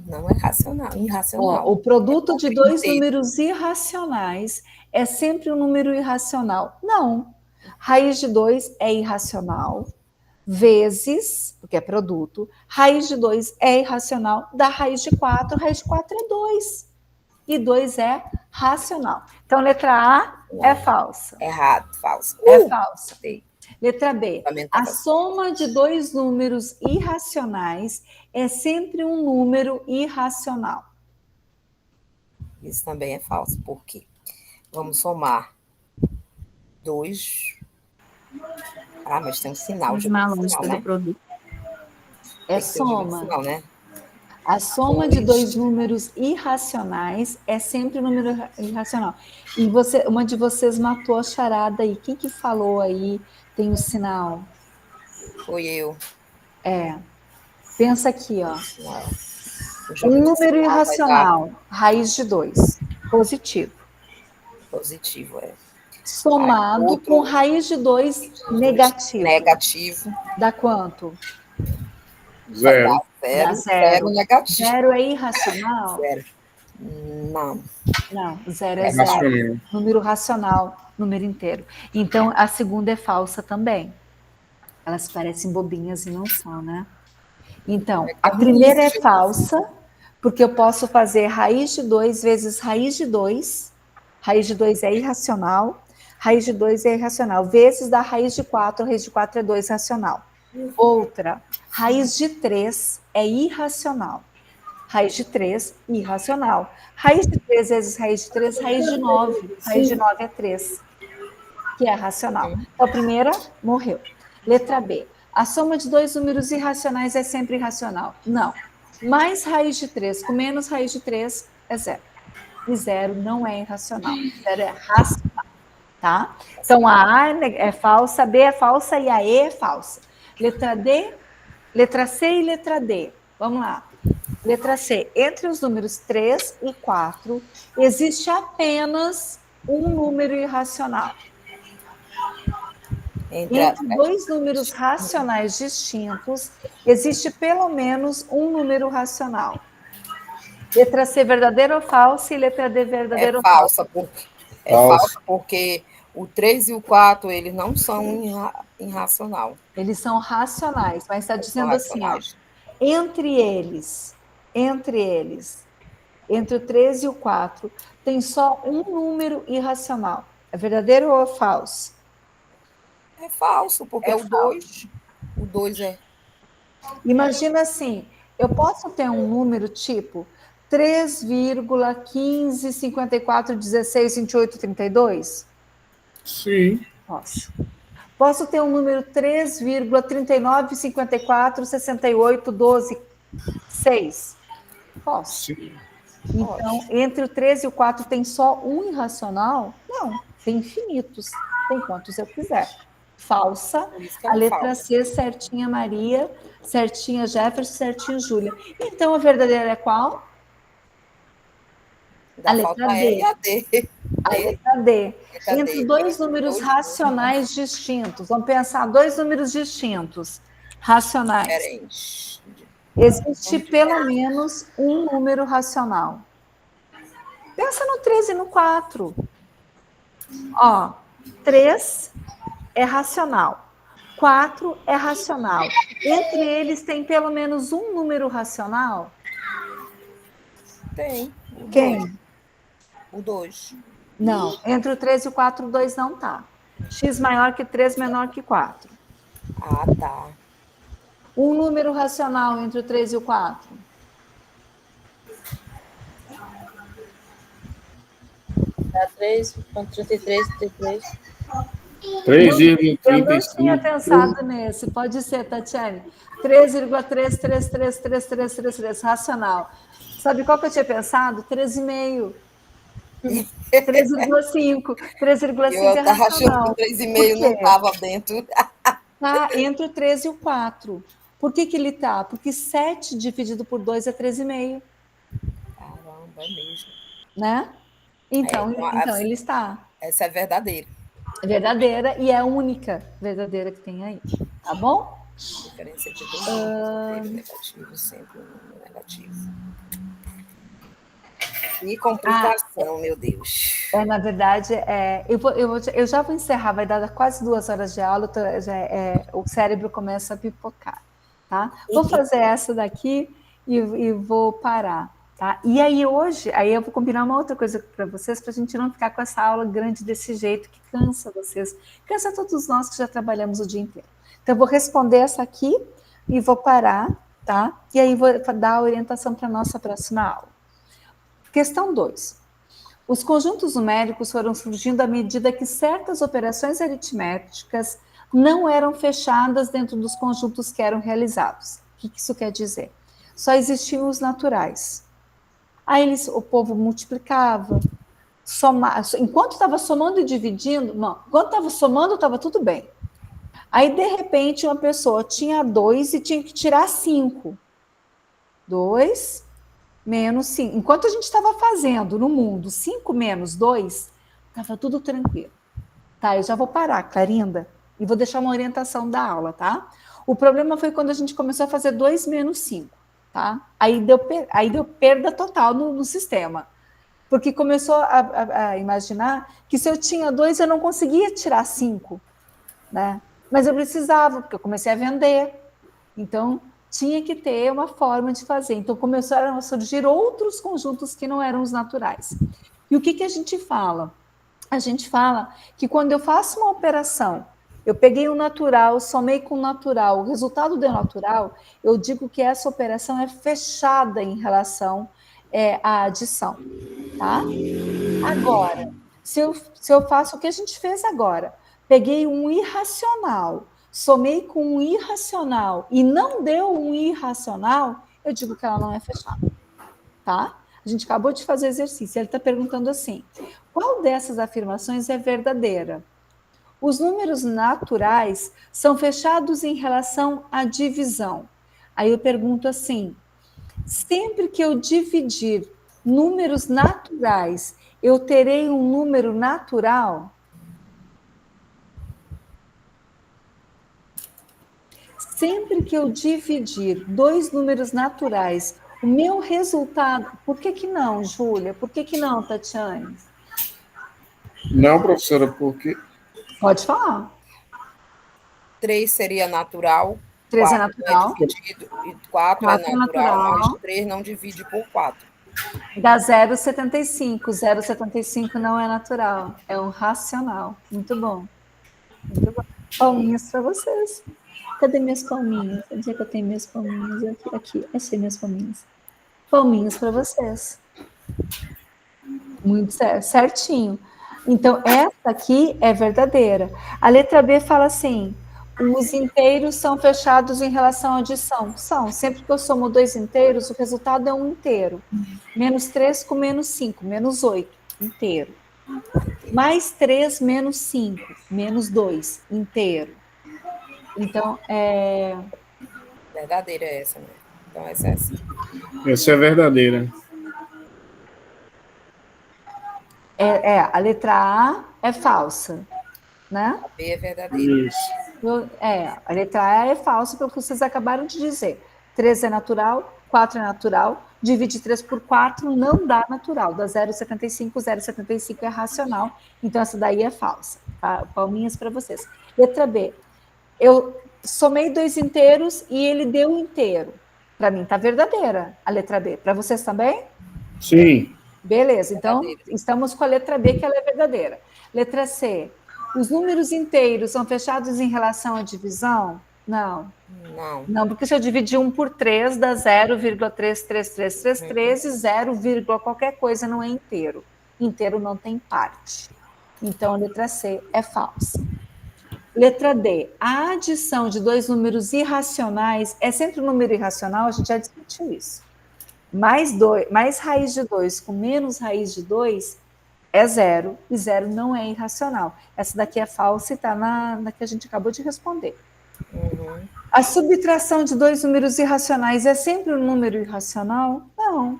Não é racional, irracional. Ó, o produto de dois números irracionais é sempre um número irracional. Não. Raiz de 2 é irracional, vezes, porque é produto, raiz de 2 é irracional, dá raiz de 4 é 2. E 2 é racional. Então, letra A é falsa. Errado, falso. É falsa. Letra B. A Lamentável. soma de dois números irracionais é sempre um número irracional. Isso também é falso. Por quê? Vamos somar 2. Ah, mas tem um sinal. Do produto. É soma. Sinal, né? A soma de dois números irracionais é sempre um número irracional. E uma de vocês matou a charada aí. Quem que falou aí? Tem o sinal. Foi eu. Pensa aqui, ó. Um número irracional, raiz de 2, positivo. Positivo, é. Somado com raiz de 2, negativo. Negativo. Dá quanto? 0. Dá 0 negativo. 0 é irracional? 0. Não. Não, 0 é 0. Racional. Número racional, número inteiro. Então, a segunda é falsa também. Elas parecem bobinhas e não são, né? Então, a primeira é falsa, porque eu posso fazer raiz de 2 vezes raiz de 2. Raiz de 2 é irracional. Raiz de 2 é irracional. Vezes da raiz de 4, raiz de 4 é 2 racional. Outra, raiz de 3 é irracional. Raiz de 3, irracional. Raiz de 3 vezes raiz de 3, raiz de 9. Raiz de 9 é 3, que é racional. Então, a primeira morreu. Letra B. A soma de dois números irracionais é sempre irracional. Não. Mais raiz de 3 com menos raiz de 3 é 0. E 0 não é irracional. 0 é racional. Tá? Então, a A é falsa, a B é falsa e a E é falsa. Letra D, letra C e letra D. Vamos lá. Letra C. Entre os números 3 e 4, existe apenas um número irracional. Entre dois números racionais distintos, existe pelo menos um número racional. Letra C, verdadeira ou falsa? E letra D, verdadeira ou falsa? É falsa porque o 3 e o 4, eles não são irracional. Eles são racionais, mas está dizendo assim, ó, entre o 3 e o 4, tem só um número irracional. É verdadeiro ou é falso? É falso, porque é o 2. O 2 é. Imagina assim, eu posso ter um número tipo 3,15, 54, 16, 28, 32? Sim. Posso. Posso ter um número 3,39, 54, 68, 12, 6? Posso. Sim. Então, entre o 3 e o 4 tem só um irracional? Não, tem infinitos. Tem quantos eu quiser. Falsa, a letra C, certinha Maria, certinha Jefferson, certinho Júlia. Então, a verdadeira é qual? A letra D. E a D. A letra D. Entre dois números racionais distintos. Vamos pensar, dois números distintos, racionais. Existe pelo menos um número racional. Pensa no 3 e no 4. Ó, 3 é racional. 4 é racional. Entre eles tem pelo menos um número racional? Tem. Quem? O 2. Não. Entre o 3 e o 4, o 2 não tá. X maior que 3, menor que 4. Ah, tá. Um número racional entre o 3 e o 4? Dá 3,33, 33. 3,35. Eu não tinha pensado nesse. Pode ser, Tatiane. 3,3333333, racional. Sabe qual que eu tinha pensado? 3,5. 3,5. 3,5 é racional. Eu estava achando que o 3,5 não estava dentro. Tá entre o 3 e o 4. Por que ele tá? Porque 7 dividido por 2 é 13,5. Caramba, é mesmo. Né? Então ele está. Essa é verdadeira. É verdadeira e é a única verdadeira que tem aí. Tá bom? Diferença de dois números negativo, sempre um número negativo. Que complicação, meu Deus. Na verdade, eu já vou encerrar, vai dar quase 2 horas de aula, o cérebro começa a pipocar, tá? Vou fazer essa daqui e vou parar, tá? E aí hoje, eu vou combinar uma outra coisa para vocês, para a gente não ficar com essa aula grande desse jeito, que cansa vocês, cansa todos nós que já trabalhamos o dia inteiro. Então, eu vou responder essa aqui e vou parar, tá? E aí vou dar a orientação para a nossa próxima aula. Questão 2. Os conjuntos numéricos foram surgindo à medida que certas operações aritméticas não eram fechadas dentro dos conjuntos que eram realizados. O que isso quer dizer? Só existiam os naturais. Aí o povo multiplicava, somava. Enquanto estava somando e dividindo, enquanto estava somando, estava tudo bem. Aí, de repente, uma pessoa tinha 2 e tinha que tirar 5. 2 menos 5. Enquanto a gente estava fazendo no mundo 5 menos 2, estava tudo tranquilo. Tá, eu já vou parar, Clarinda, e vou deixar uma orientação da aula, tá? O problema foi quando a gente começou a fazer 2 menos 5, tá? Aí deu perda total no sistema. Porque começou a imaginar que se eu tinha 2, eu não conseguia tirar 5, né? Mas eu precisava, porque eu comecei a vender. Então, tinha que ter uma forma de fazer. Então, começaram a surgir outros conjuntos que não eram os naturais. E o que a gente fala? A gente fala que quando eu faço uma operação, eu peguei o natural, somei com o natural, o resultado deu natural, eu digo que essa operação é fechada em relação à adição, tá? Agora, se eu faço o que a gente fez agora, peguei um irracional, somei com um irracional e não deu um irracional, eu digo que ela não é fechada, tá? A gente acabou de fazer o exercício, ele está perguntando assim, qual dessas afirmações é verdadeira? Os números naturais são fechados em relação à divisão. Aí eu pergunto assim, sempre que eu dividir números naturais, eu terei um número natural? Sempre que eu dividir dois números naturais, o meu resultado... Por que não, Júlia? Por que não, Tatiane? Não, professora, porque... Pode falar. 3 seria natural. 3 é 4 natural. dividido, e 4 é natural, mas 3 não divide por 4. Dá 0,75. 0,75 não é natural, é um racional. Muito bom. Muito bom. Palminhas para vocês. Cadê minhas palminhas? Onde é que eu tenho minhas palminhas? Aqui. Achei minhas palminhas. Palminhas para vocês. Muito certinho. Então, essa aqui é verdadeira. A letra B fala assim, os inteiros são fechados em relação à adição. São. Sempre que eu somo dois inteiros, o resultado é um inteiro. Menos 3 com menos 5, menos 8, inteiro. Mais 3 menos 5, menos 2, inteiro. Então, Verdadeira é essa, né? Então, essa é assim. Essa é verdadeira. A letra A é falsa, né? A B é verdadeira. Isso. A letra A é falsa, porque vocês acabaram de dizer. 3 é natural, 4 é natural, divide 3 por 4 não dá natural, dá 0,75, 0,75 é racional, então essa daí é falsa. Tá? Palminhas para vocês. Letra B, eu somei dois inteiros e ele deu um inteiro. Para mim tá verdadeira a letra B. Para vocês também? Sim. Beleza, então estamos com a letra B, que ela é verdadeira. Letra C, os números inteiros são fechados em relação à divisão? Não. Não, porque se eu dividir 1 por 3, dá 0,33333 e 0, qualquer coisa não é inteiro. Inteiro não tem parte. Então, a letra C é falsa. Letra D, a adição de dois números irracionais, é sempre um número irracional, a gente já discutiu isso. Mais raiz de 2 com menos raiz de 2 é 0, e 0 não é irracional. Essa daqui é falsa e está na que a gente acabou de responder. Uhum. A subtração de dois números irracionais é sempre um número irracional? Não.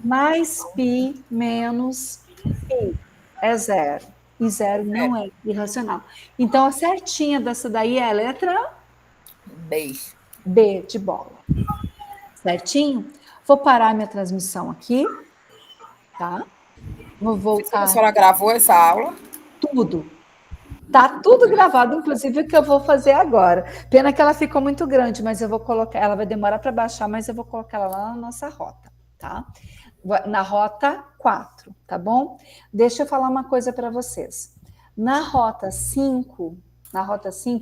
Mais π menos π é 0. E 0 não é irracional. Então, a certinha dessa daí é a letra B. B de bola. Certinho? Vou parar minha transmissão aqui. Tá? Vou voltar. A senhora gravou essa aula? Tudo. Tá tudo gravado, inclusive o que eu vou fazer agora. Pena que ela ficou muito grande, mas eu vou colocar, ela vai demorar para baixar, mas eu vou colocar ela lá na nossa rota, tá? Na rota 4, tá bom? Deixa eu falar uma coisa para vocês. Na rota 5,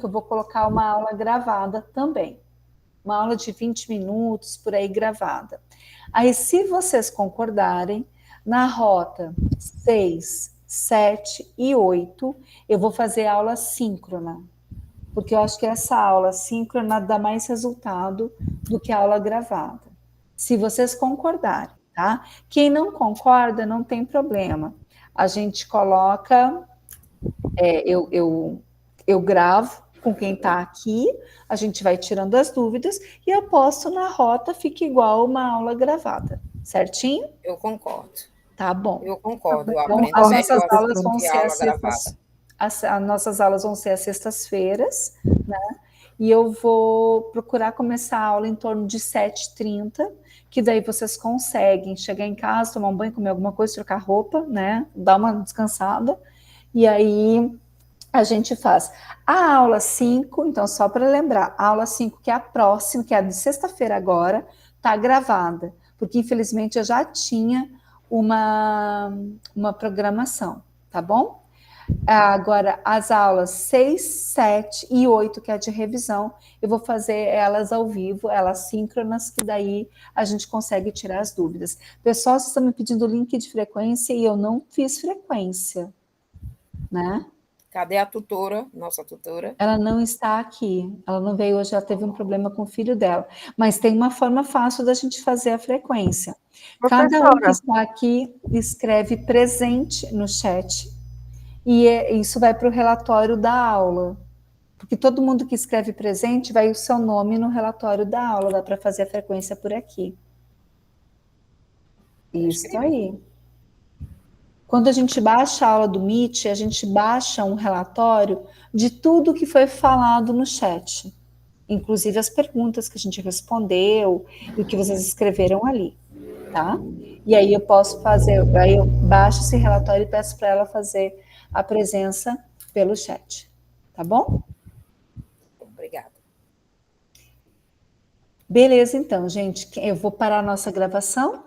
eu vou colocar uma aula gravada também. Uma aula de 20 minutos, por aí gravada. Aí, se vocês concordarem, na rota 6, 7 e 8, eu vou fazer aula síncrona, porque eu acho que essa aula síncrona dá mais resultado do que a aula gravada. Se vocês concordarem, tá? Quem não concorda, não tem problema. A gente coloca, eu gravo com quem está aqui, a gente vai tirando as dúvidas e eu posto na rota, fica igual uma aula gravada, certinho? Eu concordo. Tá bom. Eu concordo. Eu Então, aprendo as melhor nossas aulas do vão que ser aula as gravada. as nossas aulas vão ser às sextas-feiras, né? E eu vou procurar começar a aula em torno de 7h30, que daí vocês conseguem chegar em casa, tomar um banho, comer alguma coisa, trocar roupa, né? Dar uma descansada. E aí a gente faz a aula 5, então só para lembrar, a aula 5, que é a próxima, que é a de sexta-feira agora, está gravada, porque infelizmente eu já tinha uma programação, tá bom? Agora, as aulas 6, 7 e 8, que é de revisão, eu vou fazer elas ao vivo, elas síncronas, que daí a gente consegue tirar as dúvidas. Pessoal, vocês estão me pedindo o link de frequência e eu não fiz frequência, né? Cadê a tutora, nossa tutora? Ela não está aqui, ela não veio hoje, ela teve um problema com o filho dela. Mas tem uma forma fácil da gente fazer a frequência. Cada um que está aqui escreve presente no chat, e isso vai para o relatório da aula. Porque todo mundo que escreve presente vai o seu nome no relatório da aula, dá para fazer a frequência por aqui. Isso aí. Quando a gente baixa a aula do Meet, a gente baixa um relatório de tudo que foi falado no chat, inclusive as perguntas que a gente respondeu e o que vocês escreveram ali, tá? E aí eu posso fazer, aí eu baixo esse relatório e peço para ela fazer a presença pelo chat, tá bom? Obrigada. Beleza, então, gente, eu vou parar a nossa gravação.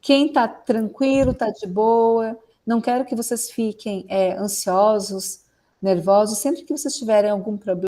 Quem está tranquilo, está de boa, não quero que vocês fiquem ansiosos, nervosos, sempre que vocês tiverem algum problema,